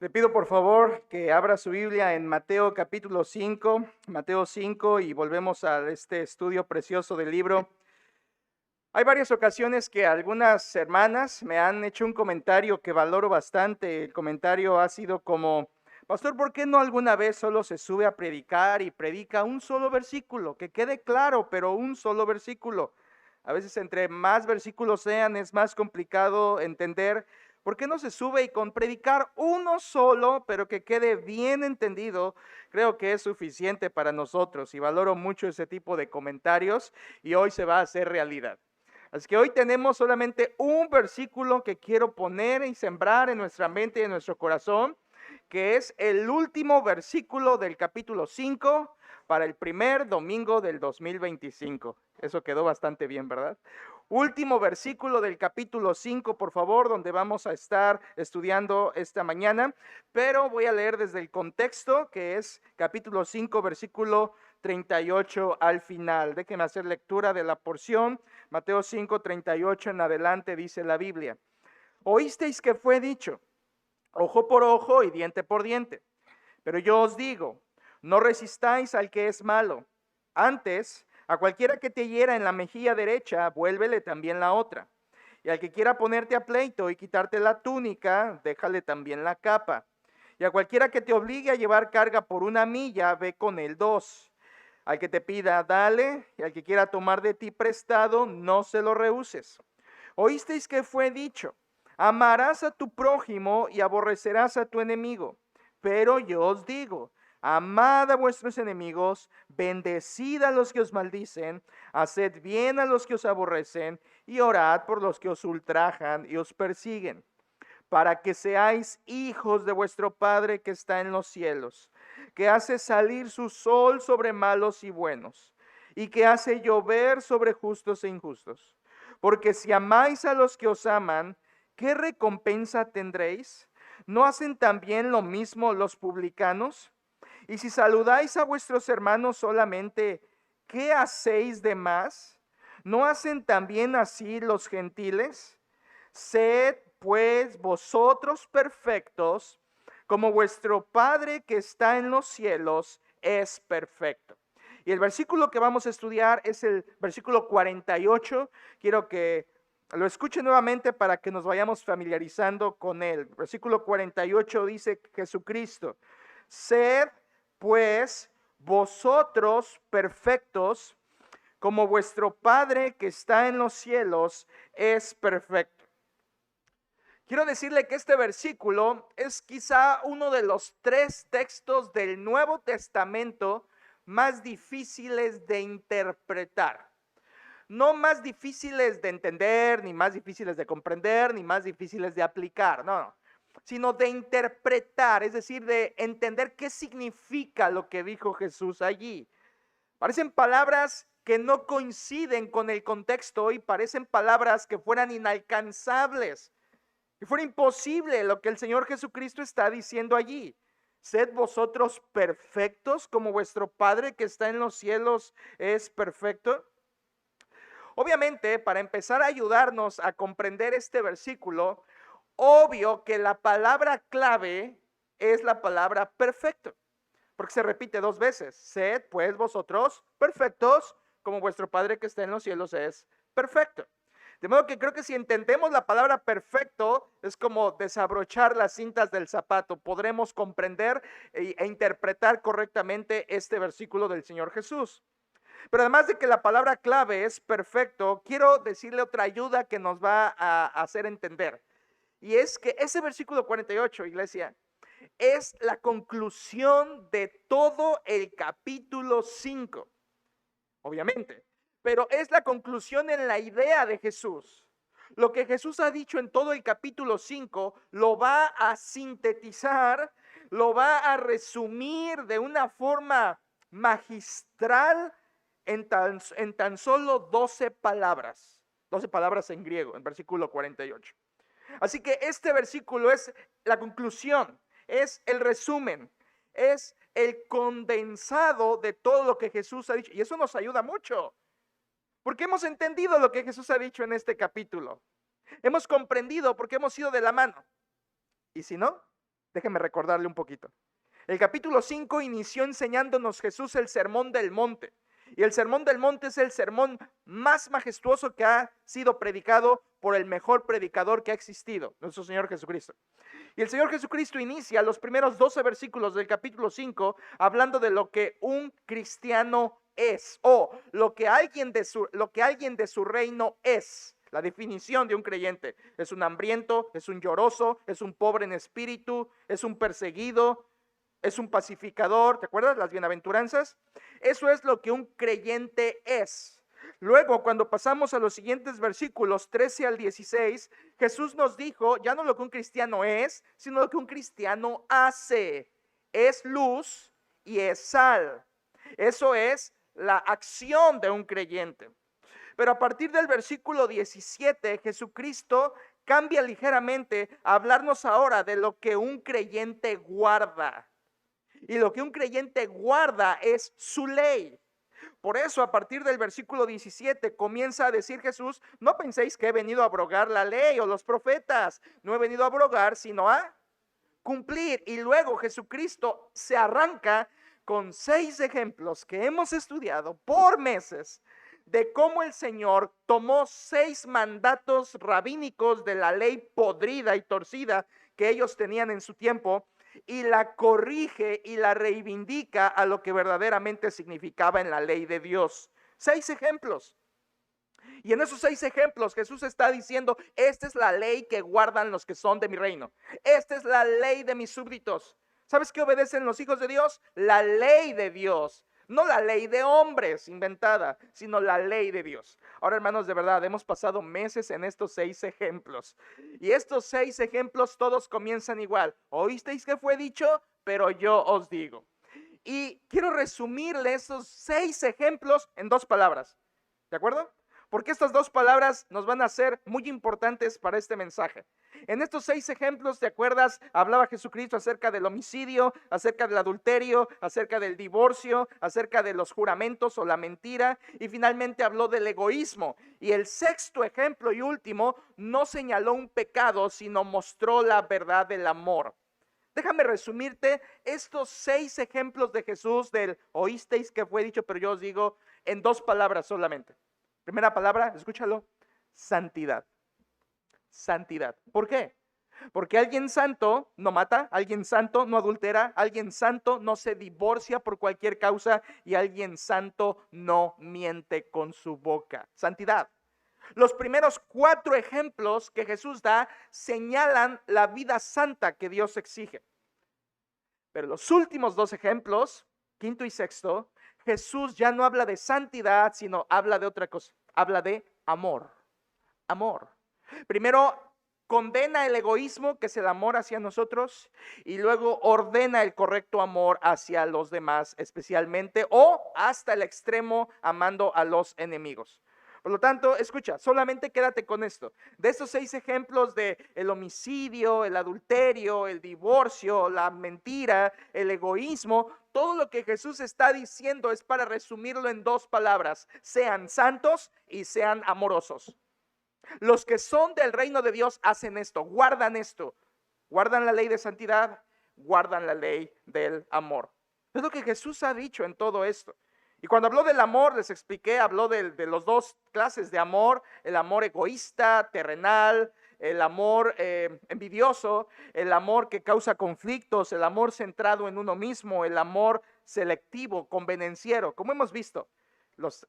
Le pido por favor que abra su Biblia en Mateo capítulo 5, Mateo 5 y volvemos a este estudio precioso del libro. Hay varias ocasiones que algunas hermanas me han hecho un comentario que valoro bastante. El comentario ha sido como, pastor, ¿por qué no alguna vez solo se sube a predicar y predica un solo versículo? Que quede claro, pero un solo versículo. A veces entre más versículos sean es más complicado entender. ¿Por qué no se sube y con predicar uno solo, pero que quede bien entendido? Creo que es suficiente para nosotros y valoro mucho ese tipo de comentarios y hoy se va a hacer realidad. Así que hoy tenemos solamente un versículo que quiero poner y sembrar en nuestra mente y en nuestro corazón, que es el último versículo del capítulo 5 para el primer domingo del 2025. Eso quedó bastante bien, ¿verdad? Último versículo del capítulo 5, por favor, donde vamos a estar estudiando esta mañana, pero voy a leer desde el contexto, que es capítulo 5, versículo 38 al final. Déjenme hacer lectura de la porción. Mateo 5, 38 en adelante dice la Biblia. Oísteis que fue dicho, ojo por ojo y diente por diente. Pero yo os digo, no resistáis al que es malo. Antes, a cualquiera que te hiera en la mejilla derecha, vuélvele también la otra. Y al que quiera ponerte a pleito y quitarte la túnica, déjale también la capa. Y a cualquiera que te obligue a llevar carga por una milla, ve con él dos. Al que te pida, dale, y al que quiera tomar de ti prestado, no se lo rehuses. Oísteis que fue dicho, amarás a tu prójimo y aborrecerás a tu enemigo. Pero yo os digo, amad a vuestros enemigos, bendecid a los que os maldicen, haced bien a los que os aborrecen, y orad por los que os ultrajan y os persiguen, para que seáis hijos de vuestro Padre que está en los cielos, que hace salir su sol sobre malos y buenos, y que hace llover sobre justos e injustos. Porque si amáis a los que os aman, ¿qué recompensa tendréis? ¿No hacen también lo mismo los publicanos? Y si saludáis a vuestros hermanos solamente, ¿qué hacéis de más? ¿No hacen también así los gentiles? Sed pues vosotros perfectos, como vuestro Padre que está en los cielos es perfecto. Y el versículo que vamos a estudiar es el versículo 48. Quiero que lo escuche nuevamente para que nos vayamos familiarizando con él. Versículo 48 dice Jesucristo, sed pues vosotros perfectos, como vuestro Padre que está en los cielos es perfecto. Quiero decirle que este versículo es quizá uno de los 3 textos del Nuevo Testamento más difíciles de interpretar. No más difíciles de entender, ni más difíciles de comprender, ni más difíciles de aplicar, no, sino de interpretar, es decir, de entender qué significa lo que dijo Jesús allí. Parecen palabras que no coinciden con el contexto y parecen palabras que fueran inalcanzables. Y fuera imposible lo que el Señor Jesucristo está diciendo allí. Sed vosotros perfectos como vuestro Padre que está en los cielos es perfecto. Obviamente, para empezar a ayudarnos a comprender este versículo, obvio que la palabra clave es la palabra perfecto, porque se repite 2 veces. Sed pues vosotros perfectos como vuestro Padre que está en los cielos es perfecto. De modo que creo que si entendemos la palabra perfecto, es como desabrochar las cintas del zapato. Podremos comprender e interpretar correctamente este versículo del Señor Jesús. Pero además de que la palabra clave es perfecto, quiero decirle otra ayuda que nos va a hacer entender. Y es que ese versículo 48, iglesia, es la conclusión de todo el capítulo 5, obviamente, pero es la conclusión en la idea de Jesús. Lo que Jesús ha dicho en todo el capítulo 5 lo va a sintetizar, lo va a resumir de una forma magistral en tan solo 12 palabras. 12 palabras en griego, en versículo 48. Así que este versículo es la conclusión, es el resumen, es el condensado de todo lo que Jesús ha dicho. Y eso nos ayuda mucho, porque hemos entendido lo que Jesús ha dicho en este capítulo. Hemos comprendido porque hemos ido de la mano. ¿Y si no? Déjeme recordarle un poquito. El capítulo 5 inició enseñándonos Jesús el sermón del monte. Y el sermón del monte es el sermón más majestuoso que ha sido predicado por el mejor predicador que ha existido, nuestro Señor Jesucristo. Y el Señor Jesucristo inicia los primeros 12 versículos del capítulo 5 hablando de lo que un cristiano es, o lo que alguien de su reino es. La definición de un creyente: es un hambriento, es un lloroso, es un pobre en espíritu, es un perseguido, es un pacificador. ¿Te acuerdas? Las bienaventuranzas. Eso es lo que un creyente es. Luego, cuando pasamos a los siguientes versículos 13 al 16, Jesús nos dijo ya no lo que un cristiano es, sino lo que un cristiano hace. Es luz y es sal. Eso es la acción de un creyente. Pero a partir del versículo 17, Jesucristo cambia ligeramente a hablarnos ahora de lo que un creyente guarda. Y lo que un creyente guarda es su ley. Por eso, a partir del versículo 17, comienza a decir Jesús: no penséis que he venido a abrogar la ley o los profetas. No he venido a abrogar, sino a cumplir. Y luego Jesucristo se arranca con 6 ejemplos que hemos estudiado por meses de cómo el Señor tomó 6 mandatos rabínicos de la ley podrida y torcida que ellos tenían en su tiempo, y la corrige y la reivindica a lo que verdaderamente significaba en la ley de Dios. 6 ejemplos. Y en esos 6 ejemplos Jesús está diciendo: esta es la ley que guardan los que son de mi reino. Esta es la ley de mis súbditos. ¿Sabes qué obedecen los hijos de Dios? La ley de Dios. No la ley de hombres inventada, sino la ley de Dios. Ahora, hermanos, de verdad, hemos pasado meses en estos 6 ejemplos. Y estos 6 ejemplos todos comienzan igual. Oísteis que fue dicho, pero yo os digo. Y quiero resumirle esos 6 ejemplos en 2 palabras. ¿De acuerdo? Porque estas 2 palabras nos van a ser muy importantes para este mensaje. En estos 6 ejemplos, ¿te acuerdas? Hablaba Jesucristo acerca del homicidio, acerca del adulterio, acerca del divorcio, acerca de los juramentos o la mentira, y finalmente habló del egoísmo. Y el 6º ejemplo y último no señaló un pecado, sino mostró la verdad del amor. Déjame resumirte estos 6 ejemplos de Jesús del oísteis que fue dicho, pero yo os digo, en 2 palabras solamente. Primera palabra, escúchalo: santidad. Santidad. ¿Por qué? Porque alguien santo no mata, alguien santo no adultera, alguien santo no se divorcia por cualquier causa, y alguien santo no miente con su boca. Santidad. Los primeros 4 ejemplos que Jesús da señalan la vida santa que Dios exige. Pero los últimos 2 ejemplos, 5º y 6º, Jesús ya no habla de santidad, sino habla de otra cosa. Habla de amor. Amor. Primero condena el egoísmo, que es el amor hacia nosotros, y luego ordena el correcto amor hacia los demás, especialmente o hasta el extremo, amando a los enemigos. Por lo tanto, escucha, solamente quédate con esto. De estos 6 ejemplos de el homicidio, el adulterio, el divorcio, la mentira, el egoísmo, todo lo que Jesús está diciendo es para resumirlo en 2 palabras: sean santos y sean amorosos. Los que son del reino de Dios hacen esto, guardan la ley de santidad, guardan la ley del amor. Es lo que Jesús ha dicho en todo esto. Y cuando habló del amor, les expliqué, habló de los 2 clases de amor: el amor egoísta, terrenal, el amor envidioso, el amor que causa conflictos, el amor centrado en uno mismo, el amor selectivo, convenenciero, como hemos visto.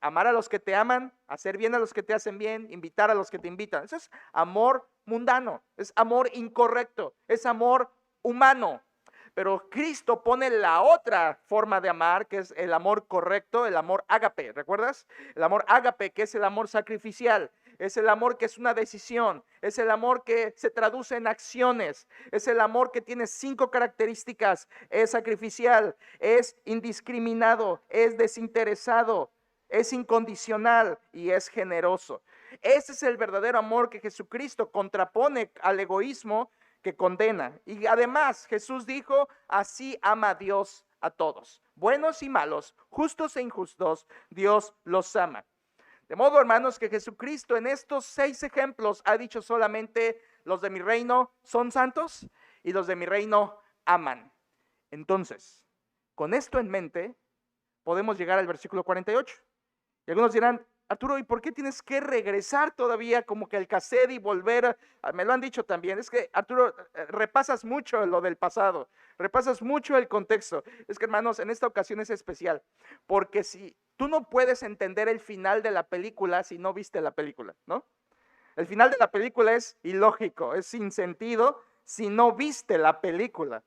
Amar a los que te aman, hacer bien a los que te hacen bien, invitar a los que te invitan. Eso es amor mundano, es amor incorrecto, es amor humano. Pero Cristo pone la otra forma de amar, que es el amor correcto, el amor ágape. ¿Recuerdas? El amor ágape, que es el amor sacrificial. Es el amor que es una decisión. Es el amor que se traduce en acciones. Es el amor que tiene 5 características. Es sacrificial, es indiscriminado, es desinteresado, es incondicional y es generoso. Ese es el verdadero amor que Jesucristo contrapone al egoísmo que condena. Y además Jesús dijo: así ama Dios a todos, buenos y malos, justos e injustos, Dios los ama. De modo, hermanos, que Jesucristo en estos 6 ejemplos ha dicho solamente: los de mi reino son santos y los de mi reino aman. Entonces, con esto en mente, podemos llegar al versículo 48. Y algunos dirán, Arturo, ¿y por qué tienes que regresar todavía como que al cassette y volver? Me lo han dicho también, es que Arturo, repasas mucho lo del pasado, repasas mucho el contexto. Es que hermanos, en esta ocasión es especial, porque si tú no puedes entender el final de la película si no viste la película, ¿no? El final de la película es ilógico, es sin sentido si no viste la película.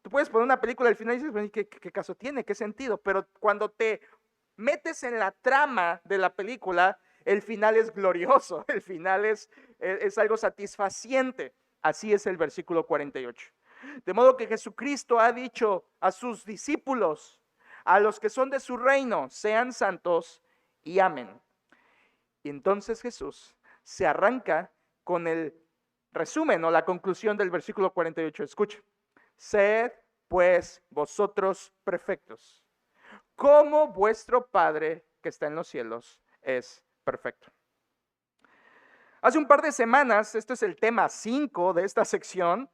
Tú puedes poner una película al final y dices, bueno, ¿qué caso tiene? ¿Qué sentido? Pero cuando te metes en la trama de la película, el final es glorioso, el final es algo satisfaciente. Así es el versículo 48. De modo que Jesucristo ha dicho a sus discípulos, a los que son de su reino, sean santos y amen. Y entonces Jesús se arranca con el resumen o la conclusión del versículo 48. Escucha. Sed pues vosotros perfectos, como vuestro Padre que está en los cielos es perfecto. Hace un par de semanas, este es el tema 5 de esta sección,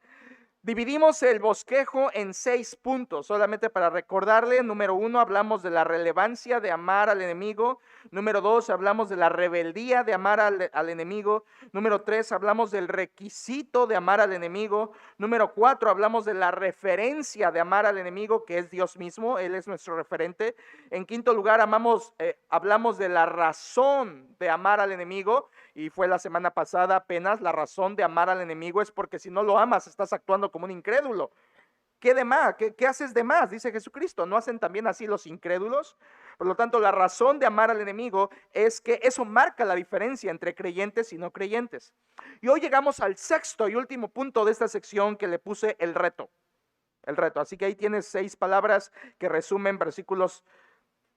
dividimos el bosquejo en 6 puntos, solamente para recordarle. Número 1, hablamos de la relevancia de amar al enemigo. Número 2, hablamos de la rebeldía de amar al enemigo. Número 3, hablamos del requisito de amar al enemigo. Número 4, hablamos de la referencia de amar al enemigo, que es Dios mismo, Él es nuestro referente. En quinto lugar, hablamos de la razón de amar al enemigo, y fue la semana pasada apenas. La razón de amar al enemigo es porque si no lo amas, estás actuando como un incrédulo. ¿Qué de más? ¿Qué haces de más? Dice Jesucristo. ¿No hacen también así los incrédulos? Por lo tanto, la razón de amar al enemigo es que eso marca la diferencia entre creyentes y no creyentes. Y hoy llegamos al sexto y último punto de esta sección, que le puse el reto. El reto. Así que ahí tienes 6 palabras que resumen versículos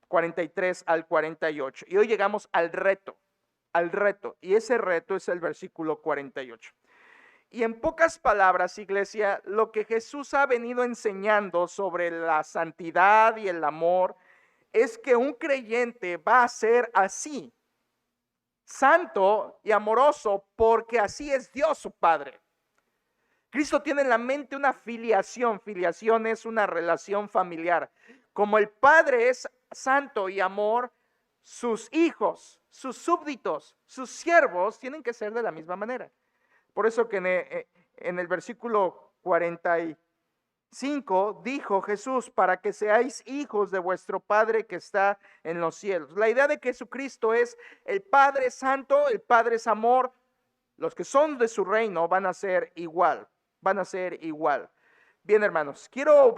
43 al 48. Y hoy llegamos al reto. Y ese reto es el versículo 48. Y en pocas palabras, iglesia, lo que Jesús ha venido enseñando sobre la santidad y el amor es que un creyente va a ser así, santo y amoroso, porque así es Dios su Padre. Cristo tiene en la mente una filiación. Filiación es una relación familiar. Como el Padre es santo y amor, sus hijos, sus súbditos, sus siervos tienen que ser de la misma manera. Por eso que en el versículo 45 dijo Jesús, para que seáis hijos de vuestro Padre que está en los cielos. La idea de Jesucristo es: el Padre es santo, el Padre es amor, los que son de su reino van a ser igual, Bien, hermanos, quiero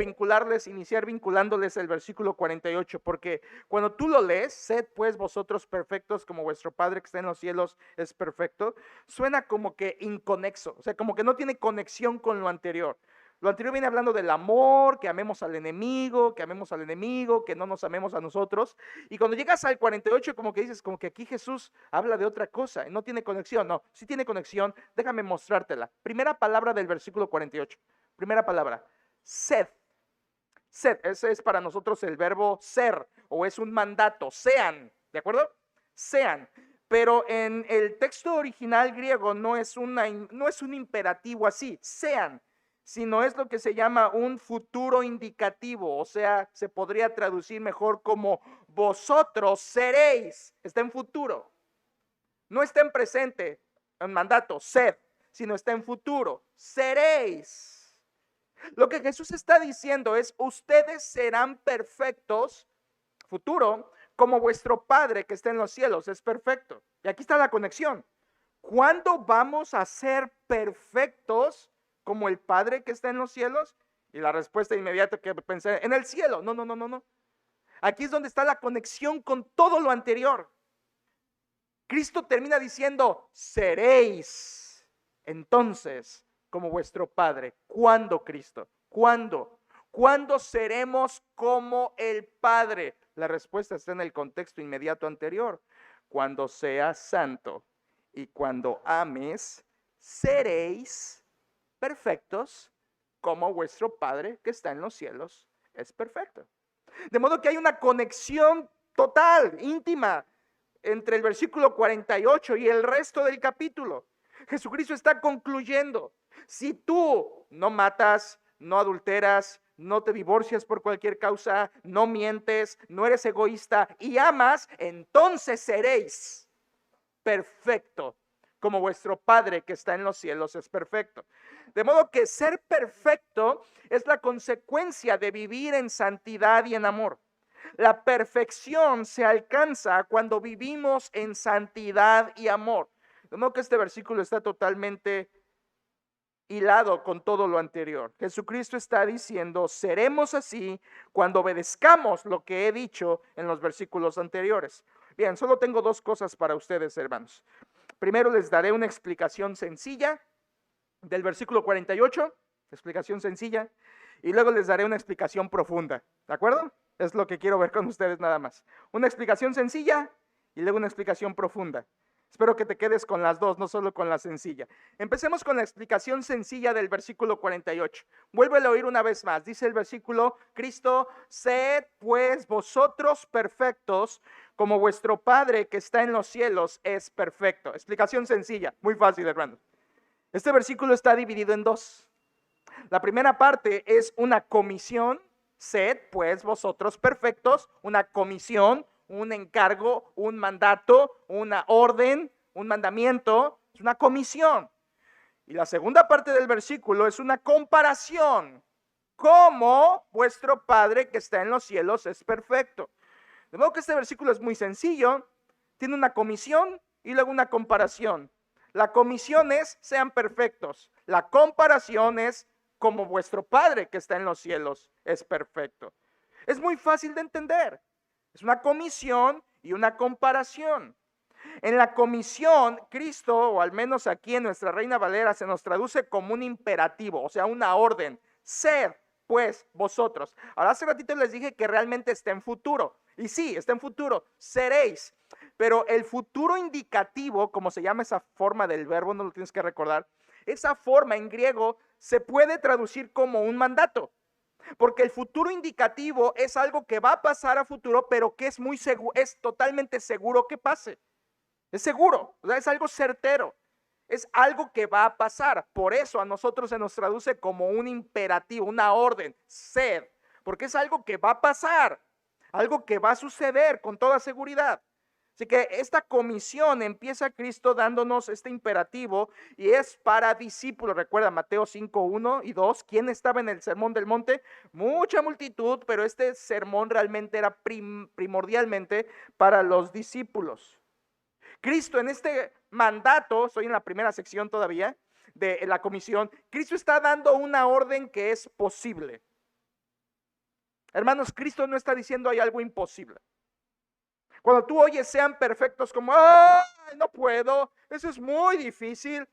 iniciar vinculándoles el versículo 48, porque cuando tú lo lees, sed pues vosotros perfectos como vuestro Padre que está en los cielos es perfecto, suena como que inconexo, o sea, como que no tiene conexión con lo anterior. Lo anterior viene hablando del amor, que amemos al enemigo, que no nos amemos a nosotros. Y cuando llegas al 48, como que dices, como que aquí Jesús habla de otra cosa, no tiene conexión. No, sí tiene conexión, déjame mostrártela. Primera palabra del versículo 48. Primera palabra, sed. Sed, ese es para nosotros el verbo ser, o es un mandato, sean, ¿de acuerdo? Sean. Pero en el texto original griego no es un imperativo así, sean, sino es lo que se llama un futuro indicativo, o sea, se podría traducir mejor como vosotros seréis. Está en futuro, no está en presente, en mandato, sed, sino está en futuro, seréis. Lo que Jesús está diciendo es: ustedes serán perfectos, futuro, como vuestro Padre que está en los cielos es perfecto. Y aquí está la conexión. ¿Cuándo vamos a ser perfectos como el Padre que está en los cielos? Y la respuesta inmediata que pensé: en el cielo. No. Aquí es donde está la conexión con todo lo anterior. Cristo termina diciendo: seréis entonces como vuestro Padre. ¿Cuándo, Cristo? ¿Cuándo? ¿Cuándo seremos como el Padre? La respuesta está en el contexto inmediato anterior. Cuando seas santo y cuando ames, seréis perfectos como vuestro Padre que está en los cielos es perfecto. De modo que hay una conexión total, íntima, entre el versículo 48 y el resto del capítulo. Jesucristo está concluyendo: si tú no matas, no adulteras, no te divorcias por cualquier causa, no mientes, no eres egoísta y amas, entonces seréis perfecto, como vuestro Padre que está en los cielos es perfecto. De modo que ser perfecto es la consecuencia de vivir en santidad y en amor. La perfección se alcanza cuando vivimos en santidad y amor. De modo que este versículo está totalmente hilado con todo lo anterior. Jesucristo está diciendo, seremos así cuando obedezcamos lo que he dicho en los versículos anteriores. Bien, solo tengo dos cosas para ustedes, hermanos. Primero les daré una explicación sencilla del versículo 48, explicación sencilla, y luego les daré una explicación profunda, ¿de acuerdo? Es lo que quiero ver con ustedes nada más. Una explicación sencilla y luego una explicación profunda. Espero que te quedes con las dos, no solo con la sencilla. Empecemos con la explicación sencilla del versículo 48. Vuélvelo a oír una vez más. Dice el versículo, Cristo, sed pues vosotros perfectos, como vuestro Padre que está en los cielos es perfecto. Explicación sencilla, muy fácil, hermanos. Este versículo está dividido en dos. La primera parte es una comisión, sed pues vosotros perfectos, una comisión, un encargo, un mandato, una orden, un mandamiento, es una comisión. Y la segunda parte del versículo es una comparación, como vuestro Padre que está en los cielos es perfecto. De modo que este versículo es muy sencillo, tiene una comisión y luego una comparación. La comisión es, sean perfectos. La comparación es, como vuestro Padre que está en los cielos es perfecto. Es muy fácil de entender. Es una comisión y una comparación. En la comisión, Cristo, o al menos aquí en nuestra Reina Valera, se nos traduce como un imperativo, o sea, una orden. Sed, pues, vosotros. Ahora hace ratito les dije que realmente está en futuro. Y sí, está en futuro. Seréis. Pero el futuro indicativo, como se llama esa forma del verbo, no lo tienes que recordar, esa forma en griego se puede traducir como un mandato. Porque el futuro indicativo es algo que va a pasar a futuro, pero que es muy seguro, es totalmente seguro que pase. Es seguro, o sea, es algo certero. Es algo que va a pasar. Por eso a nosotros se nos traduce como un imperativo, una orden, sed, porque es algo que va a pasar, algo que va a suceder con toda seguridad. Así que esta comisión empieza Cristo dándonos este imperativo y es para discípulos. Recuerda Mateo 5, 1 y 2. ¿Quién estaba en el sermón del monte? Mucha multitud, pero este sermón realmente era primordialmente para los discípulos. Cristo en este mandato, estoy en la primera sección todavía de la comisión, Cristo está dando una orden que es posible. Hermanos, Cristo no está diciendo hay algo imposible. Cuando tú oyes sean perfectos como, ¡ay, no puedo! Eso es muy difícil.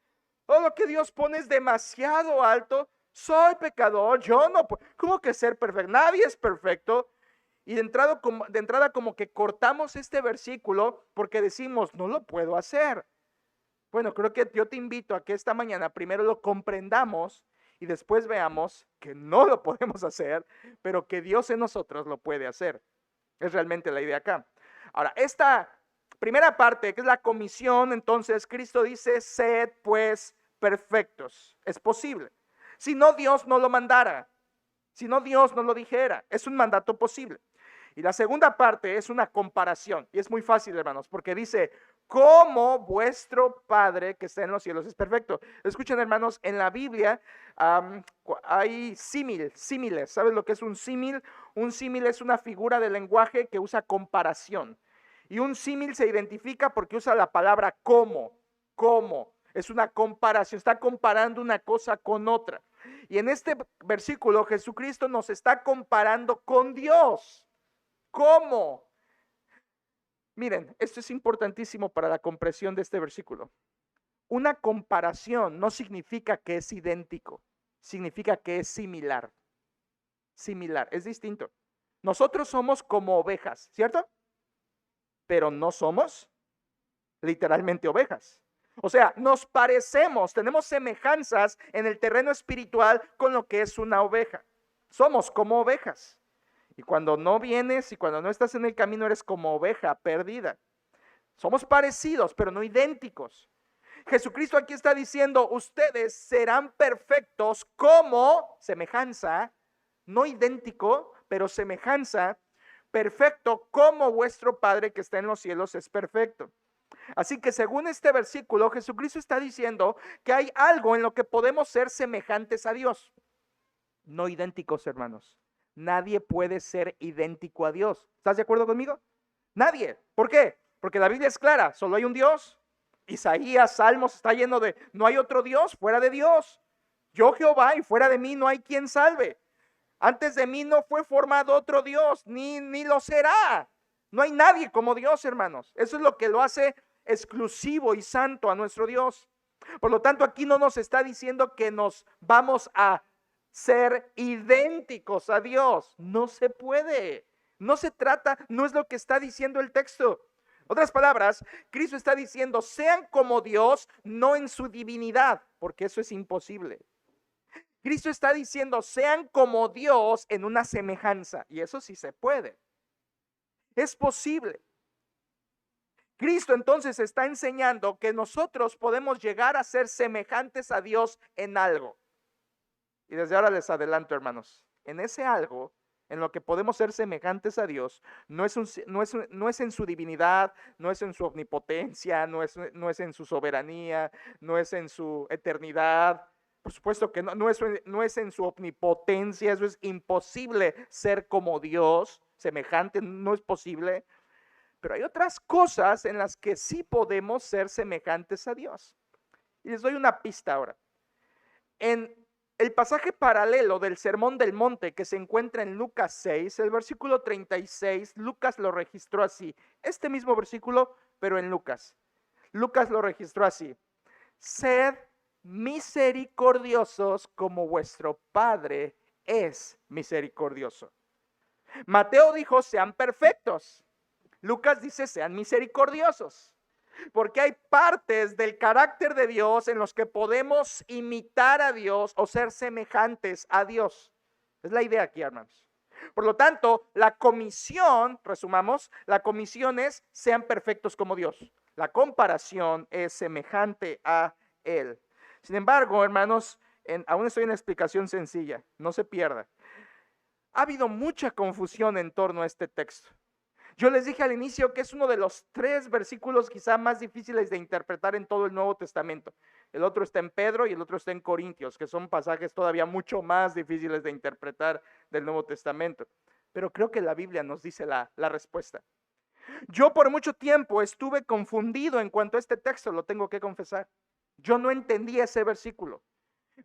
Todo lo que Dios pone es demasiado alto. Soy pecador, yo no puedo. ¿Cómo que ser perfecto? Nadie es perfecto. Y de entrada como que cortamos este versículo porque decimos, no lo puedo hacer. Bueno, creo que yo te invito a que esta mañana primero lo comprendamos y después veamos que no lo podemos hacer, pero que Dios en nosotros lo puede hacer. Es realmente la idea acá. Ahora, esta primera parte, que es la comisión, entonces Cristo dice, sed pues perfectos. Es posible. Si no, Dios no lo mandara. Si no, Dios no lo dijera. Es un mandato posible. Y la segunda parte es una comparación. Y es muy fácil, hermanos, porque dice, como vuestro Padre que está en los cielos es perfecto. Escuchen, hermanos, en la Biblia hay símiles. ¿Sabes lo que es un símil? Un símil es una figura de lenguaje que usa comparación. Y un símil se identifica porque usa la palabra como. Es una comparación, está comparando una cosa con otra. Y en este versículo Jesucristo nos está comparando con Dios. ¿Cómo? Miren, esto es importantísimo para la comprensión de este versículo. Una comparación no significa que es idéntico, significa que es similar. Similar, es distinto. Nosotros somos como ovejas, ¿cierto? Pero no somos literalmente ovejas. O sea, nos parecemos, tenemos semejanzas en el terreno espiritual con lo que es una oveja. Somos como ovejas. Y cuando no vienes y cuando no estás en el camino eres como oveja perdida. Somos parecidos, pero no idénticos. Jesucristo aquí está diciendo, ustedes serán perfectos como semejanza, no idéntico, pero semejanza, perfecto como vuestro Padre que está en los cielos es perfecto. Así que según este versículo, Jesucristo está diciendo que hay algo en lo que podemos ser semejantes a Dios. No idénticos, hermanos. Nadie puede ser idéntico a Dios. ¿Estás de acuerdo conmigo? Nadie. ¿Por qué? Porque la Biblia es clara, solo hay un Dios. Isaías, Salmos está lleno de, no hay otro Dios fuera de Dios. Yo Jehová y fuera de mí no hay quien salve. Antes de mí no fue formado otro Dios, ni lo será. No hay nadie como Dios, hermanos. Eso es lo que lo hace exclusivo y santo a nuestro Dios. Por lo tanto, aquí no nos está diciendo que nos vamos a ser idénticos a Dios. No se puede. No se trata, no es lo que está diciendo el texto. Otras palabras, Cristo está diciendo, sean como Dios, no en su divinidad, porque eso es imposible. Cristo está diciendo, sean como Dios en una semejanza, y eso sí se puede. Es posible. Cristo entonces está enseñando que nosotros podemos llegar a ser semejantes a Dios en algo. Y desde ahora les adelanto, hermanos, en ese algo, en lo que podemos ser semejantes a Dios, no es en su divinidad, no es en su omnipotencia, no es en su soberanía, no es en su eternidad. Por supuesto que no es en su omnipotencia, eso es imposible ser como Dios, semejante, no es posible. Pero hay otras cosas en las que sí podemos ser semejantes a Dios. Y les doy una pista ahora. En el pasaje paralelo del Sermón del Monte que se encuentra en Lucas 6, el versículo 36, Lucas lo registró así. Este mismo versículo, pero en Lucas. Lucas lo registró así. Sed misericordiosos como vuestro Padre es misericordioso. Mateo dijo, sean perfectos. Lucas dice, sean misericordiosos. Porque hay partes del carácter de Dios en los que podemos imitar a Dios o ser semejantes a Dios. Es la idea aquí, hermanos. Por lo tanto, la comisión, resumamos, la comisión es sean perfectos como Dios. La comparación es semejante a Él. Sin embargo, hermanos, aún estoy en la explicación sencilla, no se pierda. Ha habido mucha confusión en torno a este texto. Yo les dije al inicio que es uno de los 3 versículos quizá más difíciles de interpretar en todo el Nuevo Testamento. El otro está en Pedro y el otro está en Corintios, que son pasajes todavía mucho más difíciles de interpretar del Nuevo Testamento. Pero creo que la Biblia nos dice la respuesta. Yo por mucho tiempo estuve confundido en cuanto a este texto, lo tengo que confesar. Yo no entendía ese versículo.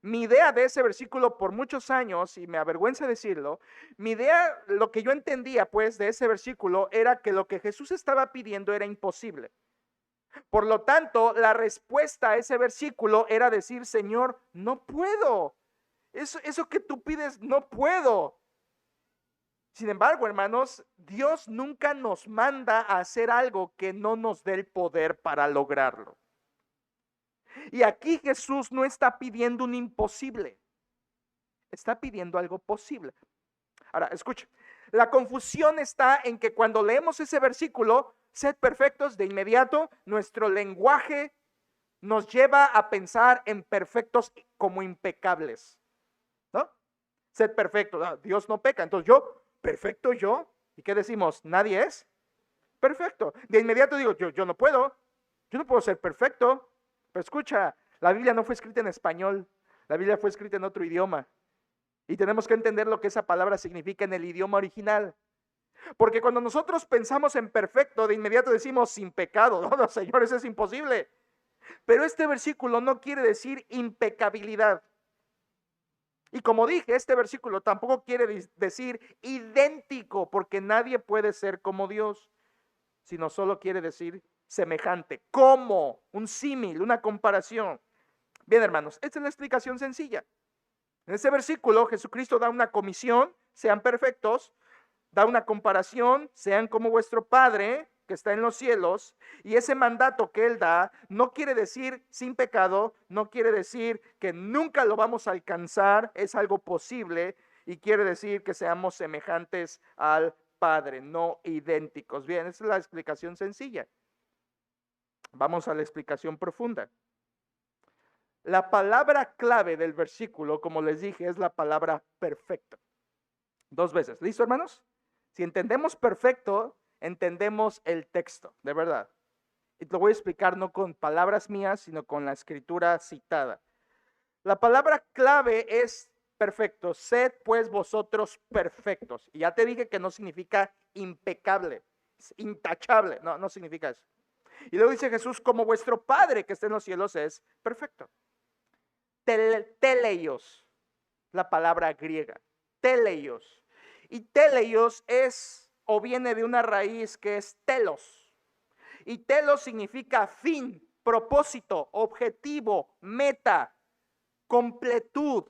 Mi idea de ese versículo por muchos años, y me avergüenza decirlo, mi idea, lo que yo entendía pues de ese versículo era que lo que Jesús estaba pidiendo era imposible. Por lo tanto, la respuesta a ese versículo era decir, Señor, no puedo. Eso que tú pides, no puedo. Sin embargo, hermanos, Dios nunca nos manda a hacer algo que no nos dé el poder para lograrlo. Y aquí Jesús no está pidiendo un imposible, está pidiendo algo posible. Ahora, escuche, la confusión está en que cuando leemos ese versículo, sed perfectos, de inmediato nuestro lenguaje nos lleva a pensar en perfectos como impecables, ¿no? Sed perfectos, no, Dios no peca, entonces yo, perfecto yo, ¿y qué decimos? ¿Nadie es perfecto? De inmediato digo, yo no puedo ser perfecto. Pero escucha, la Biblia no fue escrita en español, la Biblia fue escrita en otro idioma. Y tenemos que entender lo que esa palabra significa en el idioma original. Porque cuando nosotros pensamos en perfecto, de inmediato decimos sin pecado. No, no, Señor, eso es imposible. Pero este versículo no quiere decir impecabilidad. Y como dije, este versículo tampoco quiere decir idéntico, porque nadie puede ser como Dios, sino solo quiere decir semejante, como un símil, una comparación. Bien, hermanos, esta es la explicación sencilla. En ese versículo, Jesucristo da una comisión, sean perfectos, da una comparación, sean como vuestro Padre que está en los cielos, y ese mandato que Él da no quiere decir sin pecado, no quiere decir que nunca lo vamos a alcanzar, es algo posible, y quiere decir que seamos semejantes al Padre, no idénticos. Bien, esa es la explicación sencilla. Vamos a la explicación profunda. La palabra clave del versículo, como les dije, es la palabra perfecto. 2 veces. ¿Listo, hermanos? Si entendemos perfecto, entendemos el texto, de verdad. Y te lo voy a explicar no con palabras mías, sino con la escritura citada. La palabra clave es perfecto. Sed pues vosotros perfectos. Y ya te dije que no significa impecable, intachable. No, no significa eso. Y luego dice Jesús, como vuestro Padre que está en los cielos es perfecto. Teleios, la palabra griega. Teleios. Y teleios es o viene de una raíz que es telos. Y telos significa fin, propósito, objetivo, meta, completud.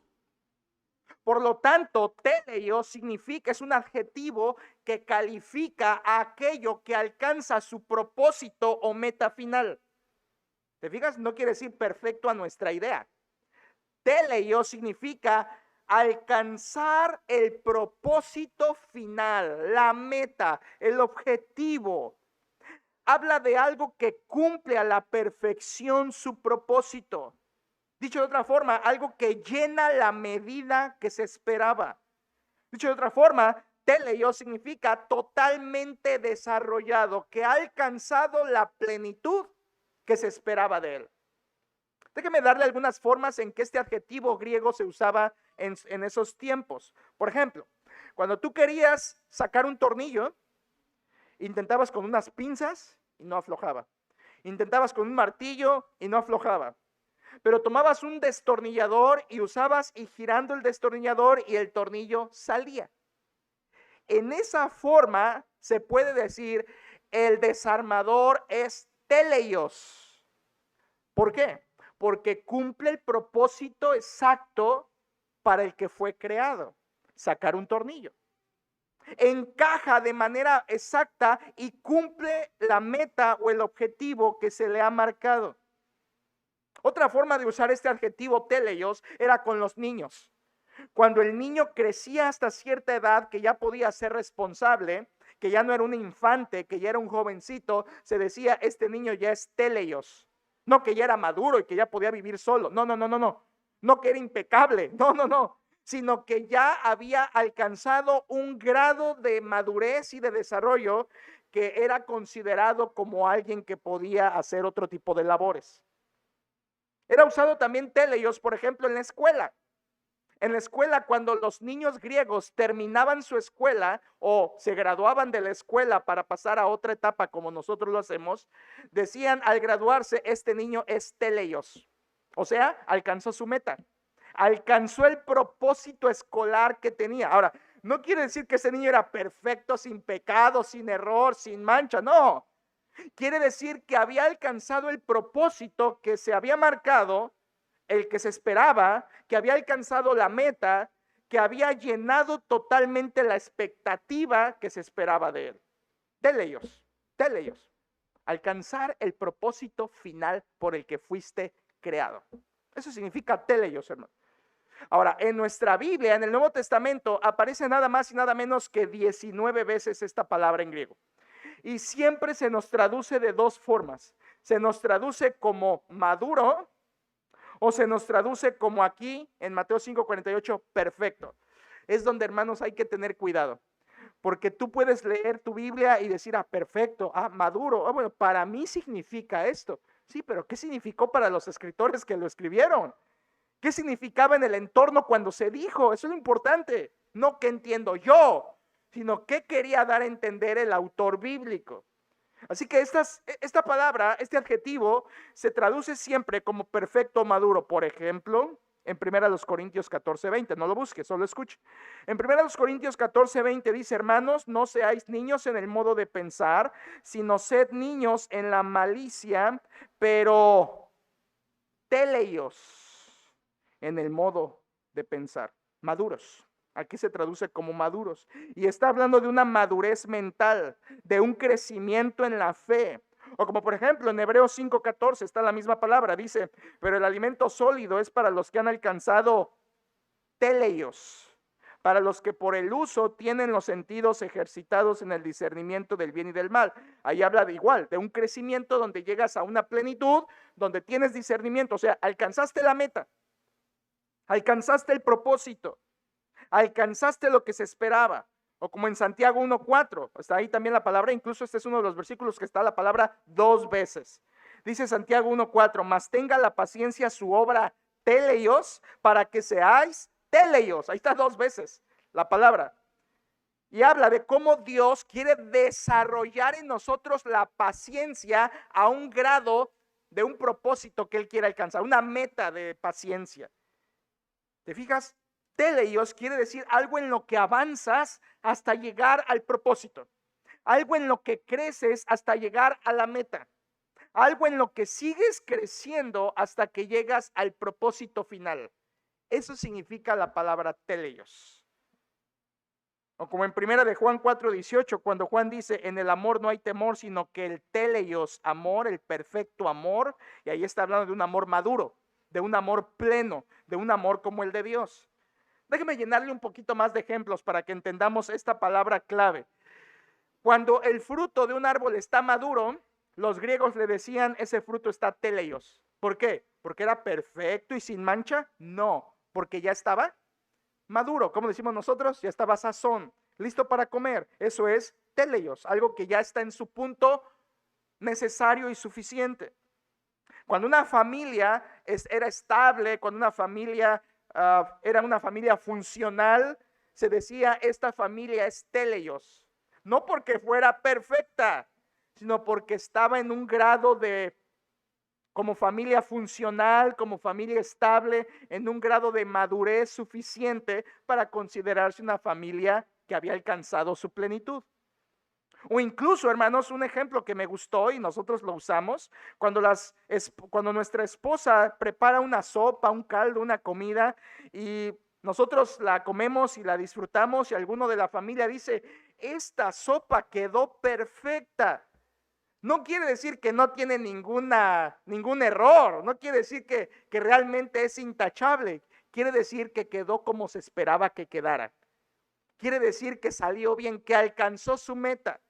Por lo tanto, teleios significa, es un adjetivo que califica a aquello que alcanza su propósito o meta final. ¿Te fijas? No quiere decir perfecto a nuestra idea. Teleios significa alcanzar el propósito final, la meta, el objetivo. Habla de algo que cumple a la perfección su propósito. Dicho de otra forma, algo que llena la medida que se esperaba. Dicho de otra forma, teleios significa totalmente desarrollado, que ha alcanzado la plenitud que se esperaba de él. Déjeme darle algunas formas en que este adjetivo griego se usaba en esos tiempos. Por ejemplo, cuando tú querías sacar un tornillo, intentabas con unas pinzas y no aflojaba. Intentabas con un martillo y no aflojaba. Pero tomabas un destornillador y usabas y girando el destornillador y el tornillo salía. En esa forma se puede decir el desarmador es teleios. ¿Por qué? Porque cumple el propósito exacto para el que fue creado, sacar un tornillo. Encaja de manera exacta y cumple la meta o el objetivo que se le ha marcado. Otra forma de usar este adjetivo teleios era con los niños. Cuando el niño crecía hasta cierta edad que ya podía ser responsable, que ya no era un infante, que ya era un jovencito, se decía, este niño ya es teleios. No que ya era maduro y que ya podía vivir solo. No. No que era impecable. No. Sino que ya había alcanzado un grado de madurez y de desarrollo que era considerado como alguien que podía hacer otro tipo de labores. Era usado también teleios, por ejemplo, en la escuela. En la escuela, cuando los niños griegos terminaban su escuela o se graduaban de la escuela para pasar a otra etapa como nosotros lo hacemos, decían al graduarse, este niño es teleios. O sea, alcanzó su meta. Alcanzó el propósito escolar que tenía. Ahora, no quiere decir que ese niño era perfecto, sin pecado, sin error, sin mancha, no. Quiere decir que había alcanzado el propósito que se había marcado, el que se esperaba, que había alcanzado la meta, que había llenado totalmente la expectativa que se esperaba de él. Teleios. Alcanzar el propósito final por el que fuiste creado. Eso significa teleios, hermano. Ahora, en nuestra Biblia, en el Nuevo Testamento, aparece nada más y nada menos que 19 veces esta palabra en griego. Y siempre se nos traduce de 2 formas. Se nos traduce como maduro o se nos traduce como aquí en Mateo 5:48, perfecto. Es donde, hermanos, hay que tener cuidado. Porque tú puedes leer tu Biblia y decir, perfecto, maduro. Bueno, para mí significa esto. Sí, pero ¿qué significó para los escritores que lo escribieron? ¿Qué significaba en el entorno cuando se dijo? Eso es lo importante. No qué entiendo yo, sino qué quería dar a entender el autor bíblico. Así que esta palabra, este adjetivo, se traduce siempre como perfecto maduro. Por ejemplo, en 1 Corintios 14:20, no lo busques, solo escuche. En 1 Corintios 14:20 dice, hermanos, no seáis niños en el modo de pensar, sino sed niños en la malicia, pero teleios en el modo de pensar, maduros. Aquí se traduce como maduros. Y está hablando de una madurez mental, de un crecimiento en la fe. O como por ejemplo en Hebreos 5:14 está la misma palabra. Dice, pero el alimento sólido es para los que han alcanzado teleios, para los que por el uso tienen los sentidos ejercitados en el discernimiento del bien y del mal. Ahí habla de igual, de un crecimiento donde llegas a una plenitud, donde tienes discernimiento, o sea, alcanzaste la meta, alcanzaste el propósito, alcanzaste lo que se esperaba. O como en Santiago 1:4, está ahí también la palabra, incluso este es uno de los versículos que está la palabra 2 veces. Dice Santiago 1:4, mas tenga la paciencia su obra teleios, para que seáis teleios. Ahí está 2 veces la palabra. Y habla de cómo Dios quiere desarrollar en nosotros la paciencia a un grado de un propósito que Él quiere alcanzar, una meta de paciencia. ¿Te fijas? Teleios quiere decir algo en lo que avanzas hasta llegar al propósito, algo en lo que creces hasta llegar a la meta, algo en lo que sigues creciendo hasta que llegas al propósito final. Eso significa la palabra teleios. O como en primera de Juan 4:18, cuando Juan dice, en el amor no hay temor, sino que el teleios, amor, el perfecto amor, y ahí está hablando de un amor maduro, de un amor pleno, de un amor como el de Dios. Déjeme llenarle un poquito más de ejemplos para que entendamos esta palabra clave. Cuando el fruto de un árbol está maduro, los griegos le decían, ese fruto está teleios. ¿Por qué? ¿Porque era perfecto y sin mancha? No, porque ya estaba maduro. ¿Cómo decimos nosotros? Ya estaba sazón, listo para comer. Eso es teleios, algo que ya está en su punto necesario y suficiente. Cuando una familia era estable, cuando una familia era una familia funcional, se decía, esta familia es teleios. No porque fuera perfecta, sino porque estaba en un grado de, como familia funcional, como familia estable, en un grado de madurez suficiente para considerarse una familia que había alcanzado su plenitud. O incluso, hermanos, un ejemplo que me gustó y nosotros lo usamos, cuando nuestra esposa prepara una sopa, un caldo, una comida, y nosotros la comemos y la disfrutamos, y alguno de la familia dice, esta sopa quedó perfecta. No quiere decir que no tiene ningún error, no quiere decir que realmente es intachable, quiere decir que quedó como se esperaba que quedara. Quiere decir que salió bien, que alcanzó su meta.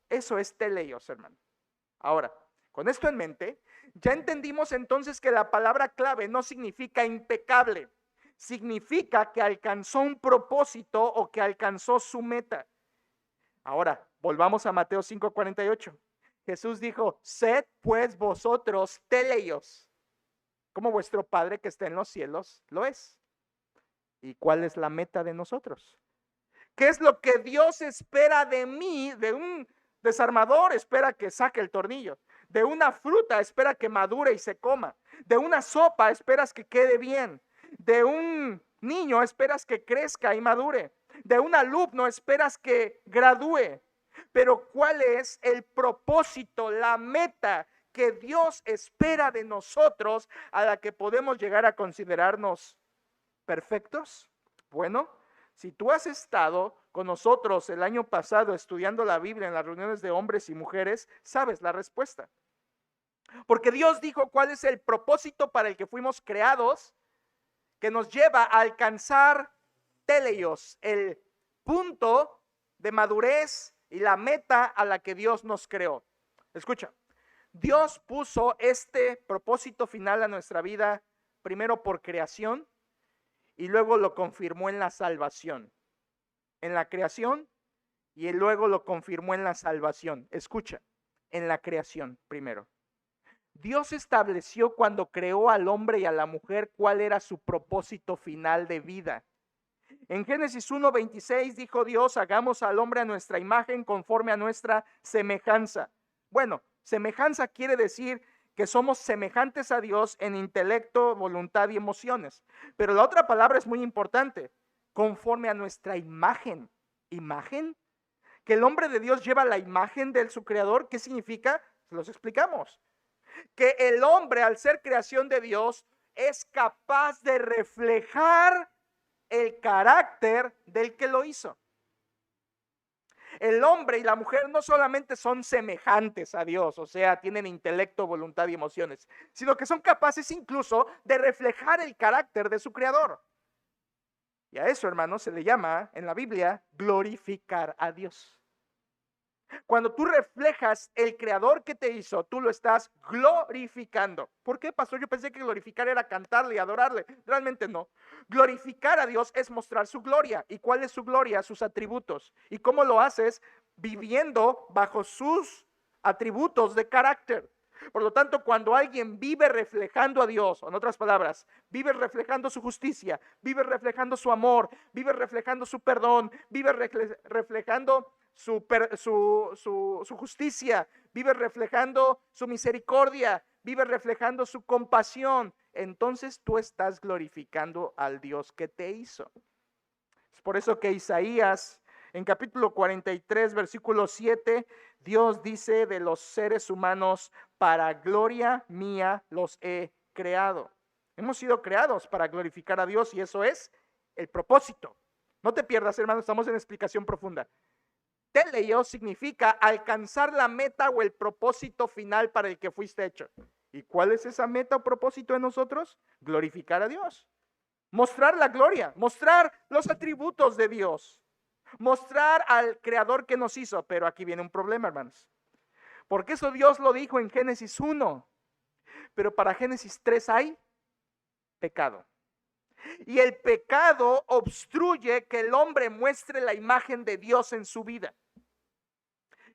Eso es teleios, hermano. Ahora, con esto en mente, ya entendimos entonces que la palabra clave no significa impecable, significa que alcanzó un propósito o que alcanzó su meta. Ahora, volvamos a Mateo 5:48. Jesús dijo, sed pues vosotros teleios, como vuestro Padre que está en los cielos lo es. ¿Y cuál es la meta de nosotros? ¿Qué es lo que Dios espera de mí, de un desarmador espera que saque el tornillo, de una fruta espera que madure y se coma, de una sopa esperas que quede bien, de un niño esperas que crezca y madure, de un alumno esperas que gradúe? Pero ¿cuál es el propósito, la meta que Dios espera de nosotros a la que podemos llegar a considerarnos perfectos? Bueno, si tú has estado con nosotros el año pasado estudiando la Biblia en las reuniones de hombres y mujeres, sabes la respuesta. Porque Dios dijo cuál es el propósito para el que fuimos creados, que nos lleva a alcanzar teleios, el punto de madurez y la meta a la que Dios nos creó. Escucha, Dios puso este propósito final a nuestra vida primero por creación y luego lo confirmó en la salvación. En la creación y luego lo confirmó en la salvación. Escucha, en la creación primero. Dios estableció cuando creó al hombre y a la mujer cuál era su propósito final de vida. En Génesis 1:26 dijo Dios, hagamos al hombre a nuestra imagen conforme a nuestra semejanza. Bueno, semejanza quiere decir que somos semejantes a Dios en intelecto, voluntad y emociones. Pero la otra palabra es muy importante, conforme a nuestra imagen. ¿Imagen? Que el hombre de Dios lleva la imagen de su creador. ¿Qué significa? Se los explicamos. Que el hombre, al ser creación de Dios, es capaz de reflejar el carácter del que lo hizo. El hombre y la mujer no solamente son semejantes a Dios, o sea, tienen intelecto, voluntad y emociones, sino que son capaces incluso de reflejar el carácter de su creador. Y a eso, hermanos, se le llama en la Biblia glorificar a Dios. Cuando tú reflejas el creador que te hizo, tú lo estás glorificando. ¿Por qué, pastor? Yo pensé que glorificar era cantarle y adorarle. Realmente no. Glorificar a Dios es mostrar su gloria. ¿Y cuál es su gloria? Sus atributos. ¿Y cómo lo haces? Viviendo bajo sus atributos de carácter. Por lo tanto, cuando alguien vive reflejando a Dios, o en otras palabras, vive reflejando su justicia, vive reflejando su amor, vive reflejando su perdón, vive reflejando su justicia, vive reflejando su misericordia, vive reflejando su compasión, entonces tú estás glorificando al Dios que te hizo. Es por eso que Isaías, en capítulo 43, versículo 7, Dios dice de los seres humanos: para gloria mía los he creado. Hemos sido creados para glorificar a Dios y eso es el propósito. No te pierdas, hermano, estamos en explicación profunda. Teleio significa alcanzar la meta o el propósito final para el que fuiste hecho. ¿Y cuál es esa meta o propósito en nosotros? Glorificar a Dios. Mostrar la gloria, mostrar los atributos de Dios, mostrar al creador que nos hizo. Pero aquí viene un problema, hermanos. Porque eso Dios lo dijo en Génesis 1. Pero para Génesis 3 hay pecado. Y el pecado obstruye que el hombre muestre la imagen de Dios en su vida.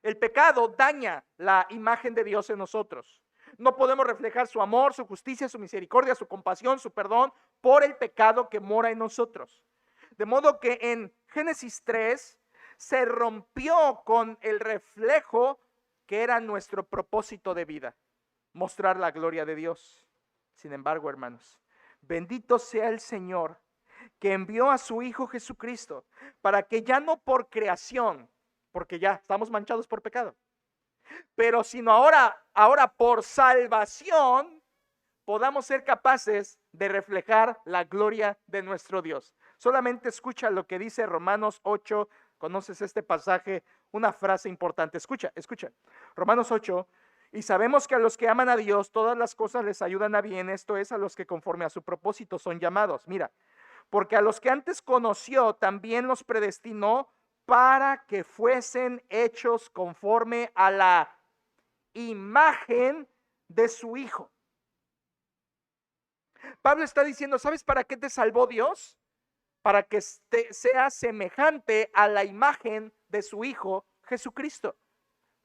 El pecado daña la imagen de Dios en nosotros. No podemos reflejar su amor, su justicia, su misericordia, su compasión, su perdón por el pecado que mora en nosotros. De modo que en Génesis 3 se rompió con el reflejo que era nuestro propósito de vida, mostrar la gloria de Dios. Sin embargo, hermanos, bendito sea el Señor que envió a su Hijo Jesucristo para que ya no por creación, porque ya estamos manchados por pecado, pero sino ahora por salvación podamos ser capaces de reflejar la gloria de nuestro Dios. Solamente escucha lo que dice Romanos 8, conoces este pasaje, una frase importante. Escucha. Romanos 8, y sabemos que a los que aman a Dios todas las cosas les ayudan a bien, esto es, a los que conforme a su propósito son llamados. Mira, porque a los que antes conoció también los predestinó para que fuesen hechos conforme a la imagen de su Hijo. Pablo está diciendo, ¿sabes para qué te salvó Dios? Para que sea semejante a la imagen de su Hijo Jesucristo.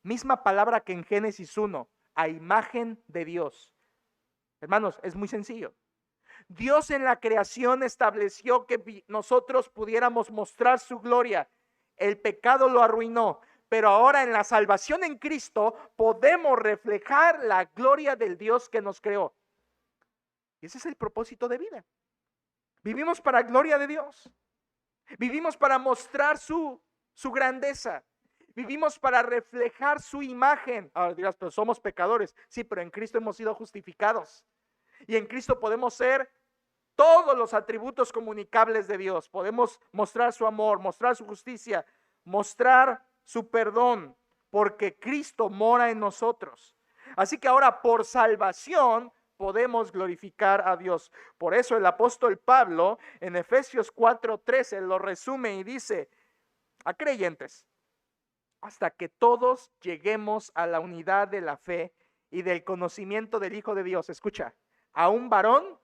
Misma palabra que en Génesis 1, a imagen de Dios. Hermanos, es muy sencillo. Dios en la creación estableció que nosotros pudiéramos mostrar su gloria. El pecado lo arruinó, pero ahora en la salvación en Cristo podemos reflejar la gloria del Dios que nos creó. Y ese es el propósito de vida. Vivimos para gloria de Dios. Vivimos para mostrar su grandeza. Vivimos para reflejar su imagen. Ahora dirás, pero somos pecadores. Sí, pero en Cristo hemos sido justificados. Y en Cristo podemos ser todos los atributos comunicables de Dios. Podemos mostrar su amor, mostrar su justicia, mostrar su perdón, porque Cristo mora en nosotros. Así que ahora por salvación podemos glorificar a Dios. Por eso el apóstol Pablo en Efesios 4:13 lo resume y dice a creyentes: hasta que todos lleguemos a la unidad de la fe y del conocimiento del Hijo de Dios. Escucha, a un varón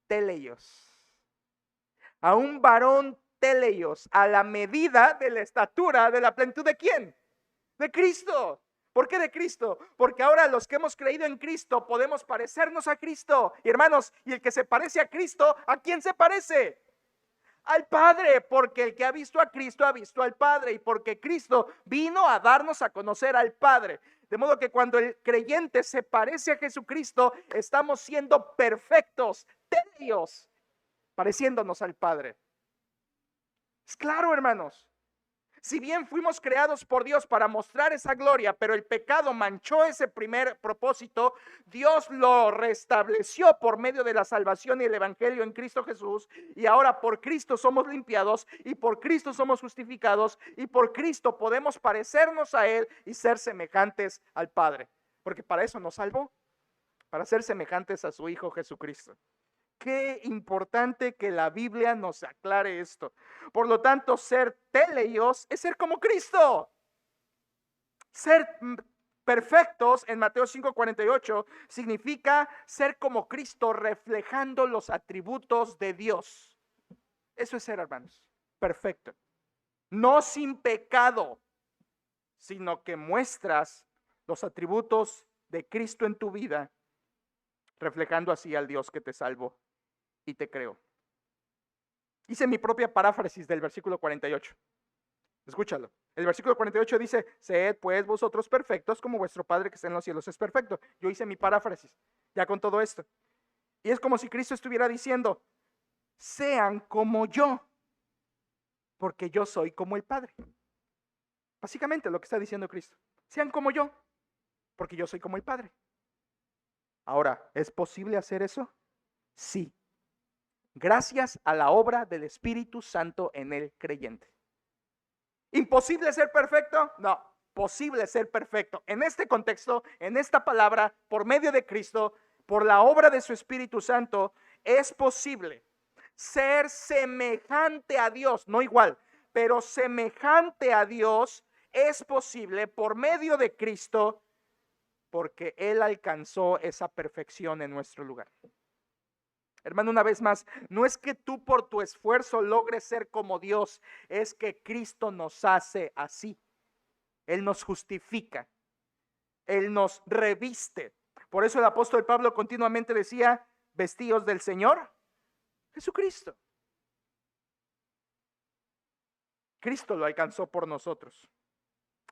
teleios. A un varón teleios, a la medida de la estatura de la plenitud de ¿quién? De Cristo. ¿Por qué de Cristo? Porque ahora los que hemos creído en Cristo podemos parecernos a Cristo. Y hermanos, y el que se parece a Cristo, ¿a quién se parece? Al Padre, porque el que ha visto a Cristo ha visto al Padre, y porque Cristo vino a darnos a conocer al Padre. De modo que cuando el creyente se parece a Jesucristo, estamos siendo perfectos, teleios, pareciéndonos al Padre. Es claro, hermanos. Si bien fuimos creados por Dios para mostrar esa gloria, pero el pecado manchó ese primer propósito, Dios lo restableció por medio de la salvación y el evangelio en Cristo Jesús, y ahora por Cristo somos limpiados, y por Cristo somos justificados, y por Cristo podemos parecernos a Él y ser semejantes al Padre, porque para eso nos salvó, para ser semejantes a su Hijo Jesucristo. qué importante que la Biblia nos aclare esto. Por lo tanto, ser teleios es ser como Cristo. Ser perfectos en Mateo 5:48 significa ser como Cristo, reflejando los atributos de Dios. Eso es ser, hermanos, perfecto. No sin pecado, sino que muestras los atributos de Cristo en tu vida, reflejando así al Dios que te salvó y te creó. Hice mi propia paráfrasis del versículo 48. Escúchalo. El versículo 48 dice: sed pues vosotros perfectos como vuestro Padre que está en los cielos es perfecto. Yo hice mi paráfrasis ya con todo esto. Y es como si Cristo estuviera diciendo: sean como yo, porque yo soy como el Padre. Básicamente lo que está diciendo Cristo. Sean como yo, porque yo soy como el Padre. Ahora, ¿es posible hacer eso? Sí. Gracias a la obra del Espíritu Santo en el creyente. ¿Imposible ser perfecto? No, posible ser perfecto. En este contexto, en esta palabra, por medio de Cristo, por la obra de su Espíritu Santo, es posible ser semejante a Dios, no igual, pero semejante a Dios es posible por medio de Cristo, porque Él alcanzó esa perfección en nuestro lugar. Hermano, una vez más, no es que tú por tu esfuerzo logres ser como Dios, es que Cristo nos hace así. Él nos justifica, Él nos reviste. Por eso el apóstol Pablo continuamente decía: vestíos del Señor Jesucristo. Cristo lo alcanzó por nosotros.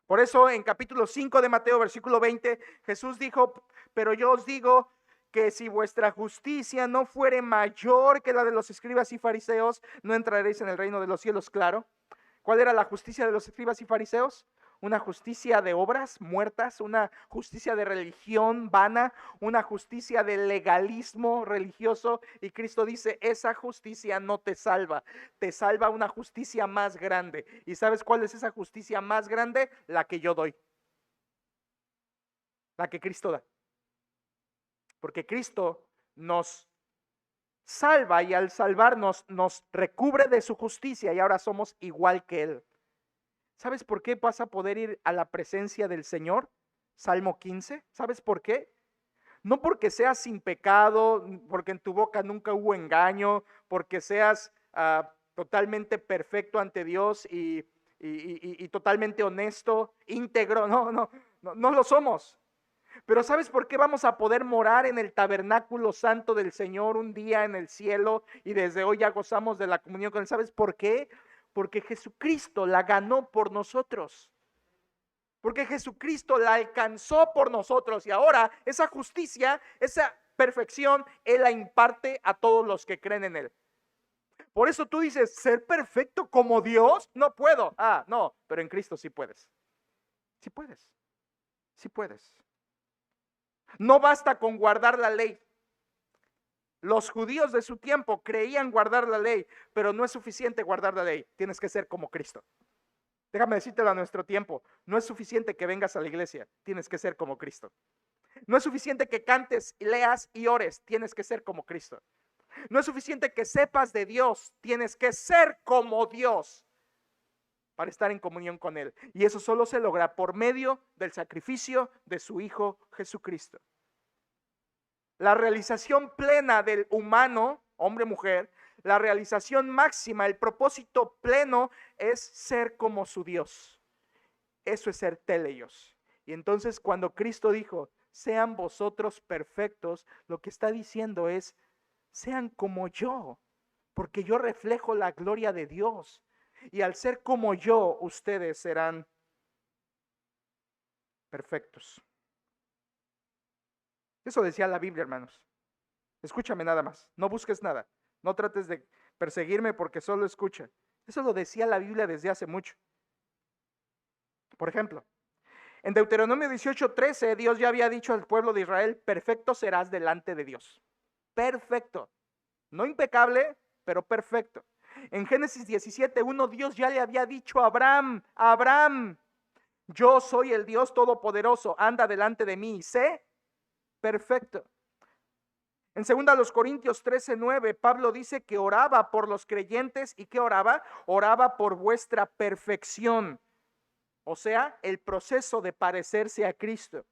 Por eso en capítulo 5 de Mateo, versículo 20, Jesús dijo: pero yo os digo que si vuestra justicia no fuere mayor que la de los escribas y fariseos, no entraréis en el reino de los cielos. Claro. ¿Cuál era la justicia de los escribas y fariseos? Una justicia de obras muertas, una justicia de religión vana, una justicia de legalismo religioso. Y Cristo dice: esa justicia no te salva una justicia más grande. ¿Y sabes cuál es esa justicia más grande? La que yo doy, la que Cristo da. Porque Cristo nos salva y al salvarnos nos recubre de su justicia y ahora somos igual que Él. ¿Sabes por qué vas a poder ir a la presencia del Señor? Salmo 15. ¿Sabes por qué? No porque seas sin pecado, porque en tu boca nunca hubo engaño, porque seas totalmente perfecto ante Dios y totalmente honesto, íntegro. No lo somos. Pero ¿sabes por qué vamos a poder morar en el tabernáculo santo del Señor un día en el cielo y desde hoy ya gozamos de la comunión con Él? ¿Sabes por qué? Porque Jesucristo la ganó por nosotros. Porque Jesucristo la alcanzó por nosotros y ahora esa justicia, esa perfección, Él la imparte a todos los que creen en Él. Por eso tú dices: ¿ser perfecto como Dios? No puedo. No, pero en Cristo sí puedes. Sí puedes. Sí puedes. No basta con guardar la ley. Los judíos de su tiempo creían guardar la ley, pero no es suficiente guardar la ley. Tienes que ser como Cristo. Déjame decírtelo a nuestro tiempo. No es suficiente que vengas a la iglesia. Tienes que ser como Cristo. No es suficiente que cantes, leas y ores. Tienes que ser como Cristo. No es suficiente que sepas de Dios. Tienes que ser como Dios para estar en comunión con Él. Y eso solo se logra por medio del sacrificio de su Hijo Jesucristo. La realización plena del humano, hombre, mujer, la realización máxima, el propósito pleno es ser como su Dios. Eso es ser teleios. Y entonces cuando Cristo dijo: sean vosotros perfectos, lo que está diciendo es: sean como yo, porque yo reflejo la gloria de Dios. Y al ser como yo, ustedes serán perfectos. Eso decía la Biblia, hermanos. Escúchame nada más, no busques nada. No trates de perseguirme porque solo escucha. Eso lo decía la Biblia desde hace mucho. Por ejemplo, en Deuteronomio 18:13, Dios ya había dicho al pueblo de Israel: perfecto serás delante de Dios. Perfecto. No impecable, pero perfecto. En Génesis 17:1, Dios ya le había dicho a Abraham: Abraham, yo soy el Dios todopoderoso, anda delante de mí y sé perfecto. En 2 Corintios 13:9, Pablo dice que oraba por los creyentes. ¿Y qué oraba? Oraba por vuestra perfección. O sea, el proceso de parecerse a Cristo.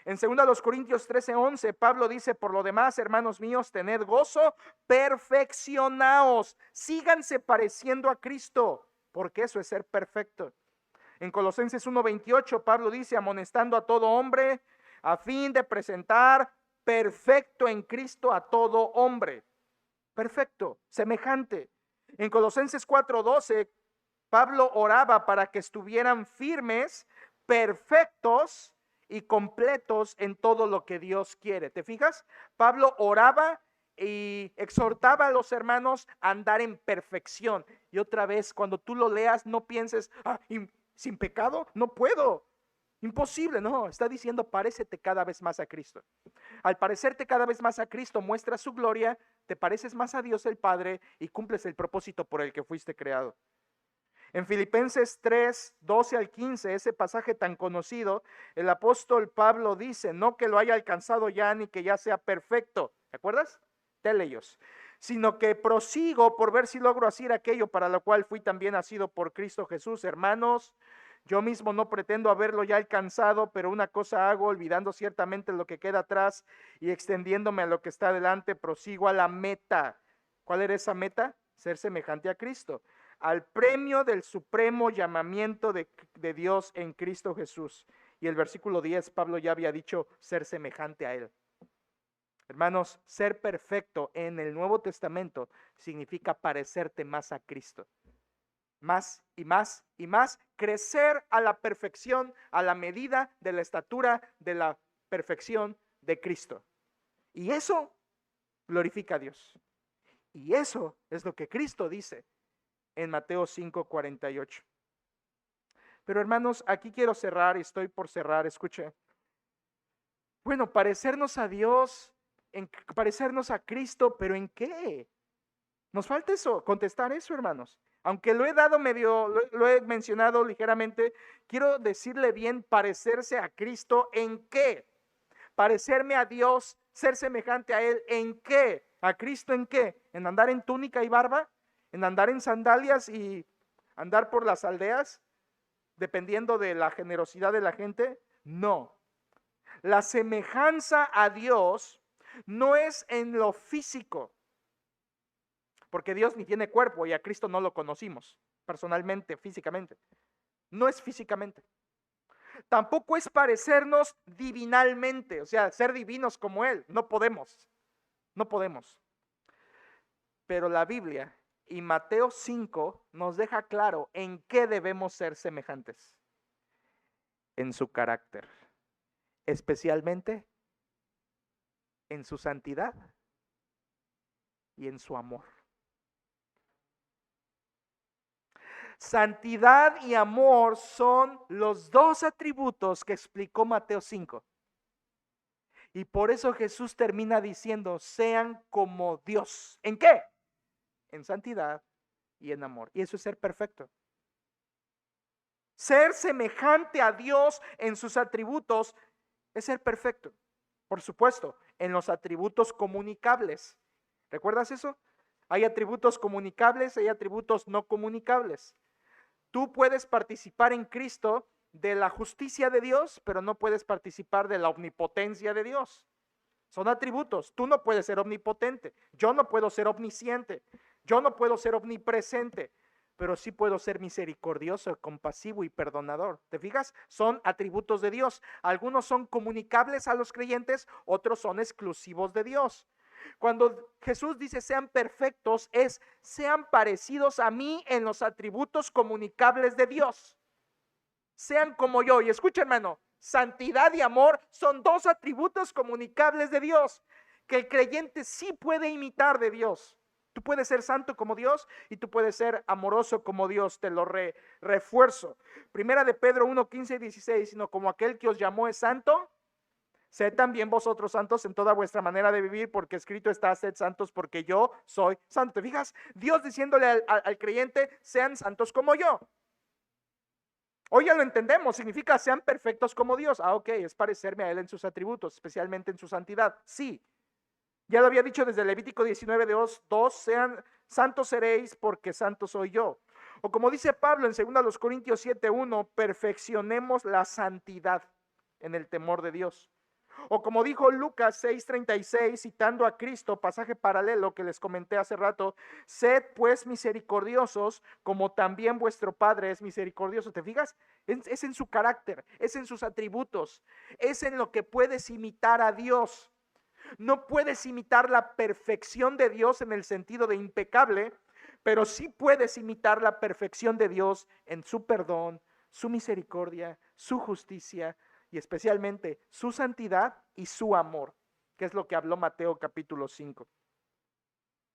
En 2 Corintios 13:11, Pablo dice: por lo demás, hermanos míos, tened gozo, perfeccionaos, síganse pareciendo a Cristo, porque eso es ser perfecto. En Colosenses 1:28, Pablo dice: amonestando a todo hombre, a fin de presentar perfecto en Cristo a todo hombre. Perfecto, semejante. En Colosenses 4:12, Pablo oraba para que estuvieran firmes, perfectos y completos en todo lo que Dios quiere. ¿Te fijas? Pablo oraba y exhortaba a los hermanos a andar en perfección. Y otra vez, cuando tú lo leas, no pienses: sin pecado no puedo. Imposible, no, está diciendo: parécete cada vez más a Cristo. Al parecerte cada vez más a Cristo, muestras su gloria, te pareces más a Dios el Padre y cumples el propósito por el que fuiste creado. En Filipenses 3:12 al 15, ese pasaje tan conocido, el apóstol Pablo dice: no que lo haya alcanzado ya, ni que ya sea perfecto. ¿Te acuerdas? Ellos, sino que prosigo por ver si logro hacer aquello para lo cual fui también nacido por Cristo Jesús. Hermanos, yo mismo no pretendo haberlo ya alcanzado, pero una cosa hago, olvidando ciertamente lo que queda atrás y extendiéndome a lo que está adelante, prosigo a la meta. ¿Cuál era esa meta? Ser semejante a Cristo, al premio del supremo llamamiento de Dios en Cristo Jesús. Y el versículo 10, Pablo ya había dicho: ser semejante a Él. Hermanos, ser perfecto en el Nuevo Testamento significa parecerte más a Cristo. Más y más y más, crecer a la perfección, a la medida de la estatura de la perfección de Cristo. Y eso glorifica a Dios. Y eso es lo que Cristo dice en Mateo 5:48. Pero hermanos, aquí quiero cerrar y estoy por cerrar. Escuche. Bueno, parecernos a Dios, parecernos a Cristo, pero ¿en qué? Nos falta eso, contestar eso, hermanos. Aunque lo he dado lo he mencionado ligeramente, quiero decirle bien: parecerse a Cristo, ¿en qué? Parecerme a Dios, ser semejante a Él, ¿en qué? ¿A Cristo en qué? ¿En andar en túnica y barba? ¿En andar en sandalias y andar por las aldeas, dependiendo de la generosidad de la gente? No. La semejanza a Dios no es en lo físico, porque Dios ni tiene cuerpo y a Cristo no lo conocimos personalmente, físicamente. No es físicamente. Tampoco es parecernos divinalmente, o sea, ser divinos como Él. No podemos, no podemos. Pero la Biblia y Mateo 5 nos deja claro en qué debemos ser semejantes. En su carácter, especialmente en su santidad y en su amor. Santidad y amor son los dos atributos que explicó Mateo 5. Y por eso Jesús termina diciendo: sean como Dios. ¿En qué? En santidad y en amor. Y eso es ser perfecto. Ser semejante a Dios en sus atributos es ser perfecto. Por supuesto, en los atributos comunicables. ¿Recuerdas eso? Hay atributos comunicables, hay atributos no comunicables. Tú puedes participar en Cristo de la justicia de Dios, pero no puedes participar de la omnipotencia de Dios. Son atributos. Tú no puedes ser omnipotente. Yo no puedo ser omnisciente. Yo no puedo ser omnipresente, pero sí puedo ser misericordioso, compasivo y perdonador. ¿Te fijas? Son atributos de Dios. Algunos son comunicables a los creyentes, otros son exclusivos de Dios. Cuando Jesús dice sean perfectos, es sean parecidos a mí en los atributos comunicables de Dios. Sean como yo. Y escucha, hermano, santidad y amor son dos atributos comunicables de Dios que el creyente sí puede imitar de Dios. Tú puedes ser santo como Dios y tú puedes ser amoroso como Dios. Te lo refuerzo. Primera de Pedro 1:15-16, sino como aquel que os llamó es santo, sed también vosotros santos en toda vuestra manera de vivir, porque escrito está: sed santos porque yo soy santo. ¿Te fijas? Dios diciéndole al creyente: sean santos como yo. Hoy ya lo entendemos, significa sean perfectos como Dios. Ok, es parecerme a Él en sus atributos, especialmente en su santidad. Sí, Ya lo había dicho desde Levítico 19, 2, sean santos seréis porque santo soy yo. O como dice Pablo en 2 Corintios 7:1, perfeccionemos la santidad en el temor de Dios. O como dijo Lucas 6:36, citando a Cristo, pasaje paralelo que les comenté hace rato, sed pues misericordiosos como también vuestro Padre es misericordioso. ¿Te fijas? Es en su carácter, es en sus atributos, es en lo que puedes imitar a Dios. No puedes imitar la perfección de Dios en el sentido de impecable, pero sí puedes imitar la perfección de Dios en su perdón, su misericordia, su justicia y especialmente su santidad y su amor, que es lo que habló Mateo capítulo 5.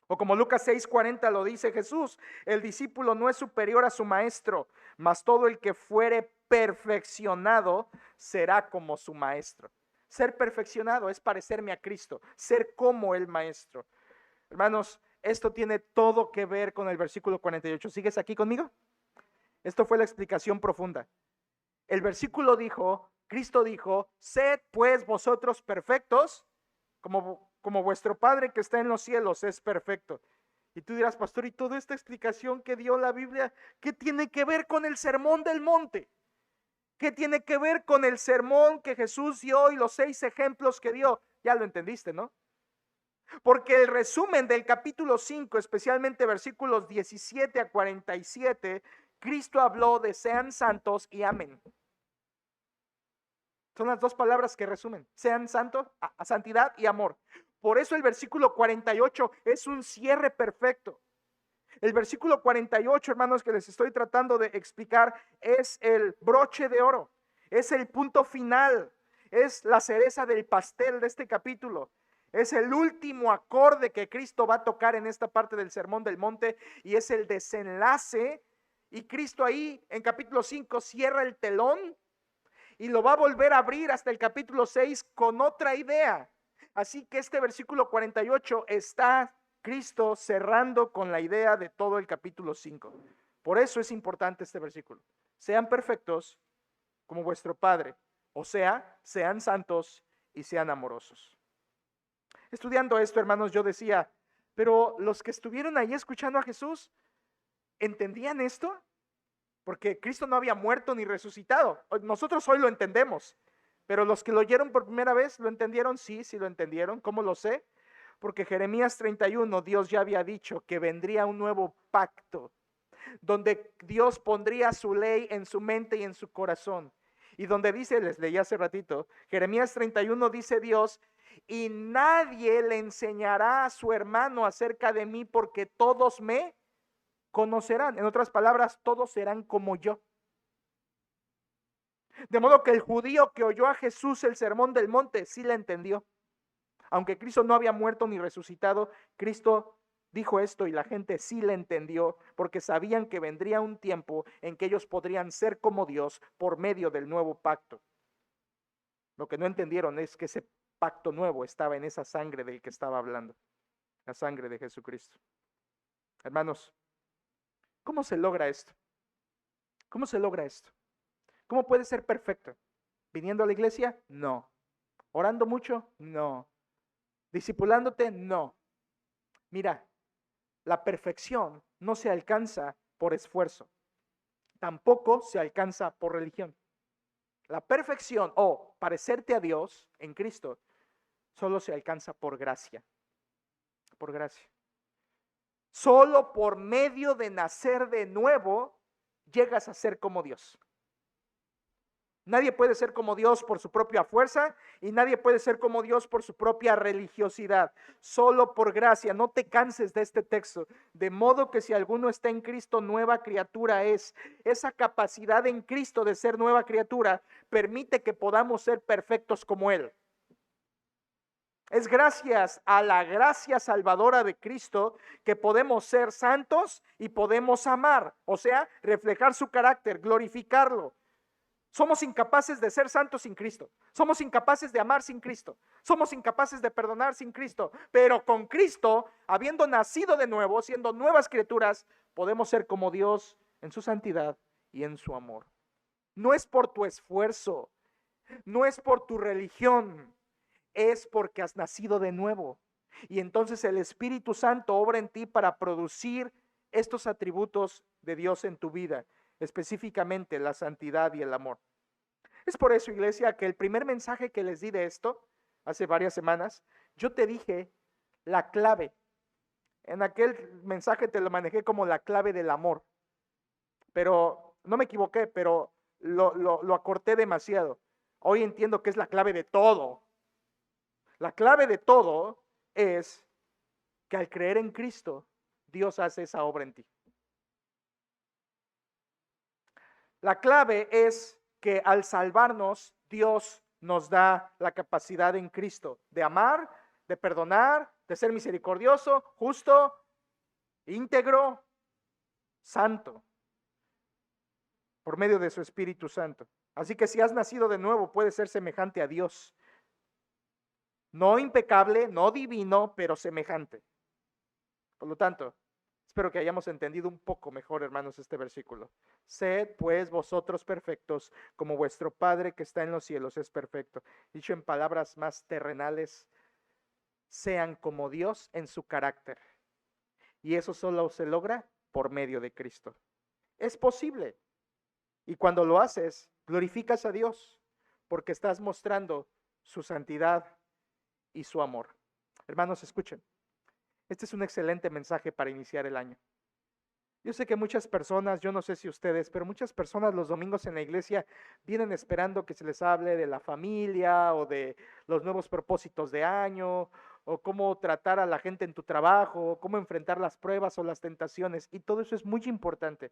O como Lucas 6:40 lo dice Jesús, el discípulo no es superior a su maestro, mas todo el que fuere perfeccionado será como su maestro. Ser perfeccionado es parecerme a Cristo, ser como el maestro. Hermanos, esto tiene todo que ver con el versículo 48. ¿Sigues aquí conmigo? Esto fue la explicación profunda. El versículo dijo, Cristo dijo, sed pues vosotros perfectos, como vuestro Padre que está en los cielos es perfecto. Y tú dirás, pastor, ¿y toda esta explicación que dio la Biblia, qué tiene que ver con el sermón del monte? ¿Qué tiene que ver con el sermón que Jesús dio y los 6 ejemplos que dio? Ya lo entendiste, ¿no? Porque el resumen del capítulo 5, especialmente versículos 17 a 47, Cristo habló de sean santos y amen. Son las dos palabras que resumen, sean santos, a santidad y amor. Por eso el versículo 48 es un cierre perfecto. El versículo 48, hermanos, que les estoy tratando de explicar, es el broche de oro, es el punto final, es la cereza del pastel de este capítulo. Es el último acorde que Cristo va a tocar en esta parte del Sermón del Monte y es el desenlace. Y Cristo ahí en capítulo 5 cierra el telón y lo va a volver a abrir hasta el capítulo 6 con otra idea. Así que este versículo 48 está Cristo cerrando con la idea de todo el capítulo 5. Por eso es importante este versículo. Sean perfectos como vuestro Padre, o sea, sean santos y sean amorosos. Estudiando esto, hermanos, yo decía, pero los que estuvieron ahí escuchando a Jesús, ¿entendían esto? Porque Cristo no había muerto ni resucitado. Nosotros hoy lo entendemos, pero los que lo oyeron por primera vez, ¿lo entendieron? Sí, sí lo entendieron. ¿Cómo lo sé? Porque Jeremías 31, Dios ya había dicho que vendría un nuevo pacto, donde Dios pondría su ley en su mente y en su corazón. Y donde dice, les leí hace ratito, Jeremías 31 dice Dios, y nadie le enseñará a su hermano acerca de mí porque todos me conocerán. En otras palabras, todos serán como yo. De modo que el judío que oyó a Jesús el sermón del monte sí la entendió. Aunque Cristo no había muerto ni resucitado, Cristo dijo esto y la gente sí la entendió porque sabían que vendría un tiempo en que ellos podrían ser como Dios por medio del nuevo pacto. Lo que no entendieron es que ese pacto nuevo estaba en esa sangre del que estaba hablando, la sangre de Jesucristo. Hermanos, ¿cómo se logra esto? ¿Cómo se logra esto? ¿Cómo puedes ser perfecto? ¿Viniendo a la iglesia? No. ¿Orando mucho? No. ¿Discipulándote? No. Mira, la perfección no se alcanza por esfuerzo. Tampoco se alcanza por religión. La perfección o parecerte a Dios en Cristo solo se alcanza por gracia. Por gracia. Solo por medio de nacer de nuevo llegas a ser como Dios. Nadie puede ser como Dios por su propia fuerza y nadie puede ser como Dios por su propia religiosidad. Solo por gracia. No te canses de este texto. De modo que si alguno está en Cristo, nueva criatura es. Esa capacidad en Cristo de ser nueva criatura permite que podamos ser perfectos como Él. Es gracias a la gracia salvadora de Cristo que podemos ser santos y podemos amar. O sea, reflejar su carácter, glorificarlo. Somos incapaces de ser santos sin Cristo. Somos incapaces de amar sin Cristo. Somos incapaces de perdonar sin Cristo. Pero con Cristo, habiendo nacido de nuevo, siendo nuevas criaturas, podemos ser como Dios en su santidad y en su amor. No es por tu esfuerzo, no es por tu religión, es porque has nacido de nuevo. Y entonces el Espíritu Santo obra en ti para producir estos atributos de Dios en tu vida, específicamente la santidad y el amor. Es por eso, iglesia, que el primer mensaje que les di de esto, hace varias semanas, yo te dije la clave. En aquel mensaje te lo manejé como la clave del amor. Pero no me equivoqué, pero lo acorté demasiado. Hoy entiendo que es la clave de todo. La clave de todo es que al creer en Cristo, Dios hace esa obra en ti. La clave es que al salvarnos, Dios nos da la capacidad en Cristo de amar, de perdonar, de ser misericordioso, justo, íntegro, santo, por medio de su Espíritu Santo. Así que si has nacido de nuevo, puedes ser semejante a Dios. No impecable, no divino, pero semejante. Por lo tanto, espero que hayamos entendido un poco mejor, hermanos, este versículo. Sed, pues, vosotros perfectos, como vuestro Padre que está en los cielos es perfecto. Dicho en palabras más terrenales, sean como Dios en su carácter. Y eso solo se logra por medio de Cristo. Es posible. Y cuando lo haces, glorificas a Dios, porque estás mostrando su santidad y su amor. Hermanos, escuchen. Este es un excelente mensaje para iniciar el año. Yo sé que muchas personas, yo no sé si ustedes, pero muchas personas los domingos en la iglesia vienen esperando que se les hable de la familia o de los nuevos propósitos de año o cómo tratar a la gente en tu trabajo, cómo enfrentar las pruebas o las tentaciones. Y todo eso es muy importante.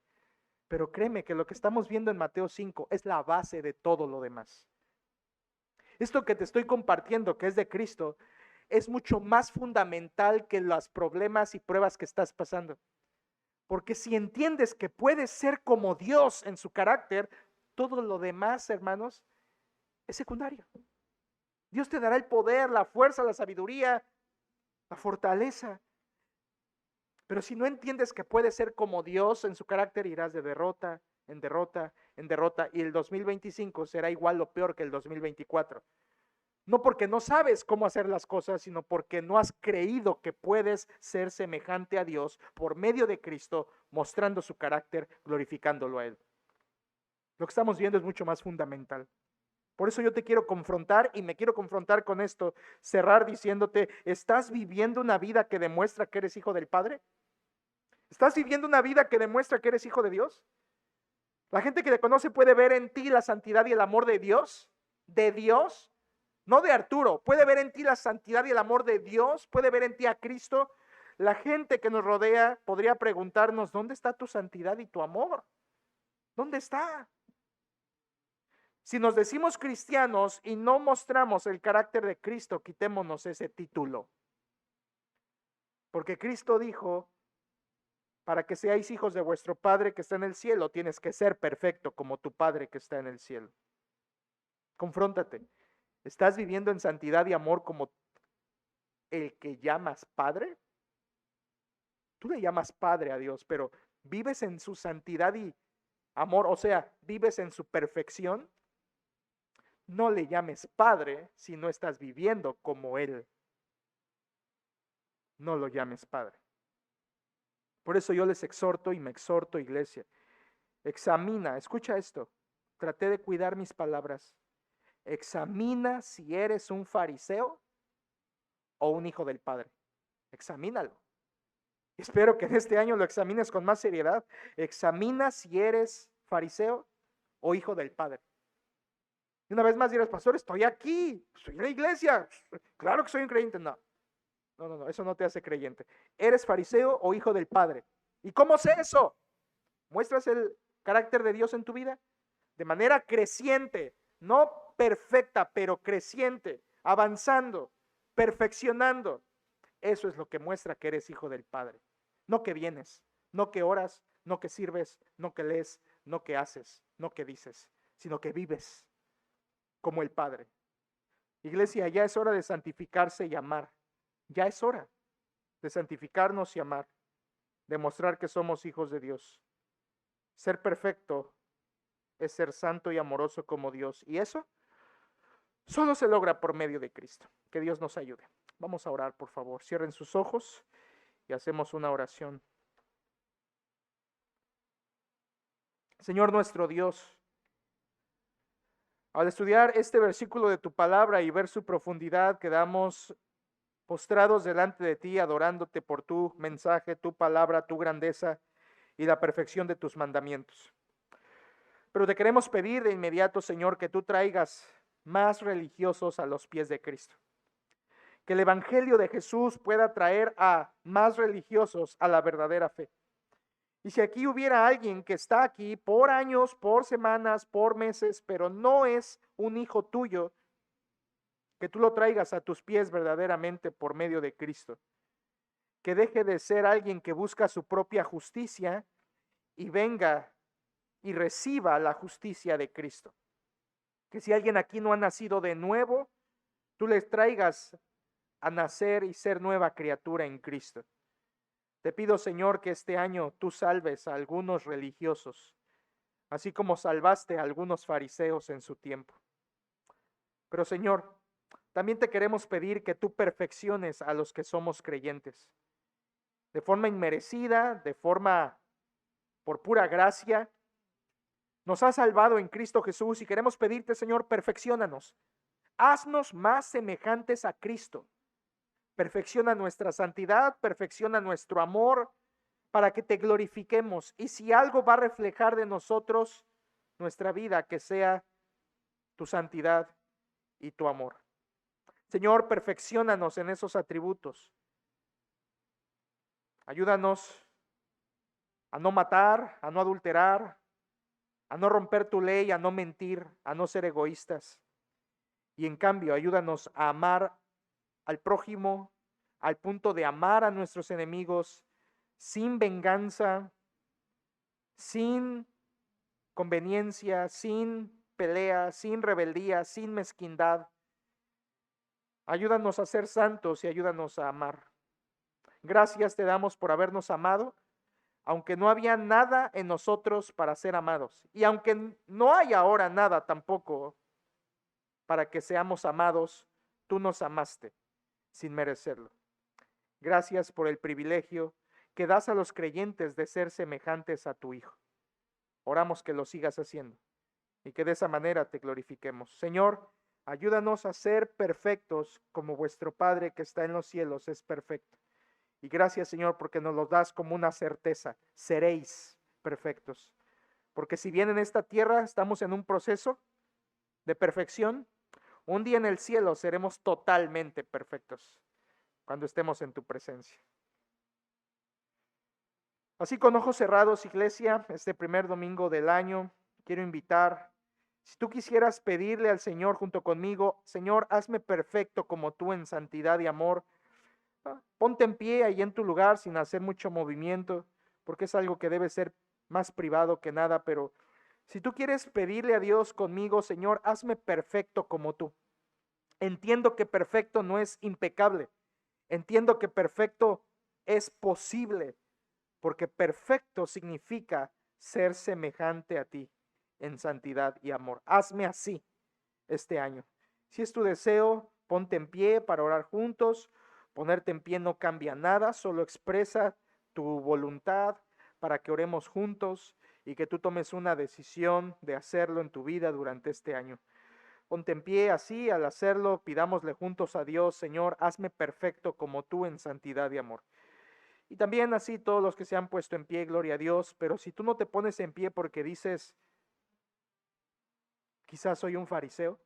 Pero créeme que lo que estamos viendo en Mateo 5 es la base de todo lo demás. Esto que te estoy compartiendo, que es de Cristo, es mucho más fundamental que los problemas y pruebas que estás pasando. Porque si entiendes que puedes ser como Dios en su carácter, todo lo demás, hermanos, es secundario. Dios te dará el poder, la fuerza, la sabiduría, la fortaleza. Pero si no entiendes que puedes ser como Dios en su carácter, irás de derrota en derrota en derrota, y el 2025 será igual o peor que el 2024. No porque no sabes cómo hacer las cosas, sino porque no has creído que puedes ser semejante a Dios por medio de Cristo, mostrando su carácter, glorificándolo a Él. Lo que estamos viendo es mucho más fundamental. Por eso yo te quiero confrontar y me quiero confrontar con esto, cerrar diciéndote, ¿estás viviendo una vida que demuestra que eres hijo del Padre? ¿Estás viviendo una vida que demuestra que eres hijo de Dios? La gente que te conoce puede ver en ti la santidad y el amor de Dios, no de Arturo, puede ver en ti la santidad y el amor de Dios, puede ver en ti a Cristo. La gente que nos rodea podría preguntarnos, ¿dónde está tu santidad y tu amor? ¿Dónde está? Si nos decimos cristianos y no mostramos el carácter de Cristo, quitémonos ese título. Porque Cristo dijo, para que seáis hijos de vuestro Padre que está en el cielo, tienes que ser perfecto como tu Padre que está en el cielo. Confróntate. ¿Estás viviendo en santidad y amor como el que llamas Padre? Tú le llamas Padre a Dios, pero ¿vives en su santidad y amor? O sea, ¿vives en su perfección? No le llames Padre si no estás viviendo como Él. No lo llames Padre. Por eso yo les exhorto y me exhorto, iglesia. Examina, escucha esto. Traté de cuidar mis palabras. Examina si eres un fariseo o un hijo del Padre. Examínalo. Espero que en este año lo examines con más seriedad. Examina si eres fariseo o hijo del Padre. Y una vez más dirás, pastor, estoy aquí, estoy en la iglesia. Claro que soy un creyente. No, eso no te hace creyente. ¿Eres fariseo o hijo del Padre? ¿Y cómo sé eso? ¿Muestras el carácter de Dios en tu vida? De manera creciente, no perfecta, pero creciente, avanzando, perfeccionando. Eso es lo que muestra que eres hijo del Padre. No que vienes, no que oras, no que sirves, no que lees, no que haces, no que dices, sino que vives como el Padre. Iglesia, ya es hora de santificarse y amar. Ya es hora de santificarnos y amar, demostrar que somos hijos de Dios. Ser perfecto es ser santo y amoroso como Dios. Y eso solo se logra por medio de Cristo. Que Dios nos ayude. Vamos a orar, por favor. Cierren sus ojos y hacemos una oración. Señor nuestro Dios, al estudiar este versículo de tu palabra y ver su profundidad, quedamos postrados delante de ti, adorándote por tu mensaje, tu palabra, tu grandeza y la perfección de tus mandamientos. Pero te queremos pedir de inmediato, Señor, que tú traigas más religiosos a los pies de Cristo. Que el Evangelio de Jesús pueda traer a más religiosos a la verdadera fe. Y si aquí hubiera alguien que está aquí por años, por semanas, por meses, pero no es un hijo tuyo, que tú lo traigas a tus pies verdaderamente por medio de Cristo. Que deje de ser alguien que busca su propia justicia y venga y reciba la justicia de Cristo. Que si alguien aquí no ha nacido de nuevo, tú les traigas a nacer y ser nueva criatura en Cristo. Te pido, Señor, que este año tú salves a algunos religiosos, así como salvaste a algunos fariseos en su tiempo. Pero, Señor, también te queremos pedir que tú perfecciones a los que somos creyentes, de forma inmerecida, de forma por pura gracia. Nos has salvado en Cristo Jesús y queremos pedirte, Señor, perfecciónanos. Haznos más semejantes a Cristo. Perfecciona nuestra santidad, perfecciona nuestro amor, para que te glorifiquemos. Y si algo va a reflejar de nosotros nuestra vida, que sea tu santidad y tu amor. Señor, perfecciónanos en esos atributos. Ayúdanos a no matar, a no adulterar, a no romper tu ley, a no mentir, a no ser egoístas. Y en cambio, ayúdanos a amar al prójimo al punto de amar a nuestros enemigos sin venganza, sin conveniencia, sin pelea, sin rebeldía, sin mezquindad. Ayúdanos a ser santos y ayúdanos a amar. Gracias te damos por habernos amado, aunque no había nada en nosotros para ser amados. Y aunque no hay ahora nada tampoco para que seamos amados, tú nos amaste sin merecerlo. Gracias por el privilegio que das a los creyentes de ser semejantes a tu Hijo. Oramos que lo sigas haciendo y que de esa manera te glorifiquemos. Señor, ayúdanos a ser perfectos como vuestro Padre que está en los cielos es perfecto. Y gracias, Señor, porque nos lo das como una certeza. Seréis perfectos. Porque si bien en esta tierra estamos en un proceso de perfección, un día en el cielo seremos totalmente perfectos cuando estemos en tu presencia. Así con ojos cerrados, iglesia, este primer domingo del año, quiero invitar, si tú quisieras pedirle al Señor junto conmigo, Señor, hazme perfecto como tú en santidad y amor, ponte en pie ahí en tu lugar sin hacer mucho movimiento, porque es algo que debe ser más privado que nada, pero si tú quieres pedirle a Dios conmigo, Señor, hazme perfecto como tú. Entiendo que perfecto no es impecable, entiendo que perfecto es posible, porque perfecto significa ser semejante a ti en santidad y amor. Hazme así este año. Si es tu deseo, ponte en pie para orar juntos. Ponerte en pie no cambia nada, solo expresa tu voluntad para que oremos juntos y que tú tomes una decisión de hacerlo en tu vida durante este año. Ponte en pie así, al hacerlo, pidámosle juntos a Dios, Señor, hazme perfecto como tú en santidad y amor. Y también así todos los que se han puesto en pie, gloria a Dios, pero si tú no te pones en pie porque dices, quizás soy un fariseo,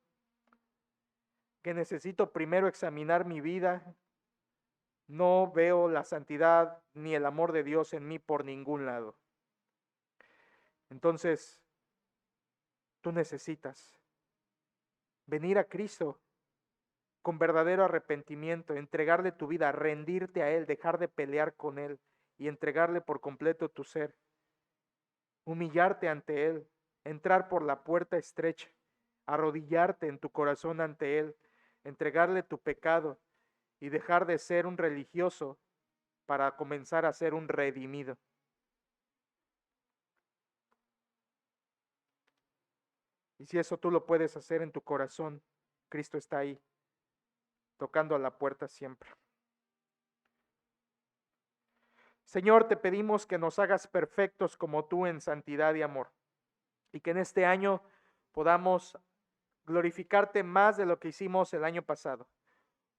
que necesito primero examinar mi vida, no veo la santidad ni el amor de Dios en mí por ningún lado. Entonces, tú necesitas venir a Cristo con verdadero arrepentimiento, entregarle tu vida, rendirte a Él, dejar de pelear con Él y entregarle por completo tu ser, humillarte ante Él, entrar por la puerta estrecha, arrodillarte en tu corazón ante Él, entregarle tu pecado y dejar de ser un religioso para comenzar a ser un redimido. Y si eso tú lo puedes hacer en tu corazón, Cristo está ahí tocando a la puerta siempre. Señor, te pedimos que nos hagas perfectos como tú en santidad y amor, y que en este año podamos glorificarte más de lo que hicimos el año pasado.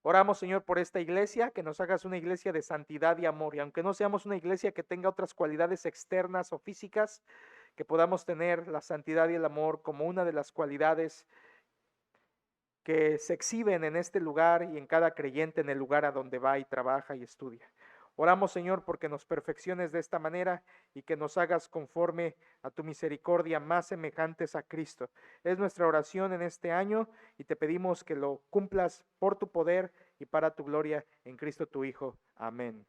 Oramos, Señor, por esta iglesia, que nos hagas una iglesia de santidad y amor, y aunque no seamos una iglesia que tenga otras cualidades externas o físicas, que podamos tener la santidad y el amor como una de las cualidades que se exhiben en este lugar y en cada creyente en el lugar a donde va y trabaja y estudia. Oramos, Señor, porque nos perfecciones de esta manera y que nos hagas conforme a tu misericordia más semejantes a Cristo. Es nuestra oración en este año y te pedimos que lo cumplas por tu poder y para tu gloria en Cristo tu Hijo. Amén.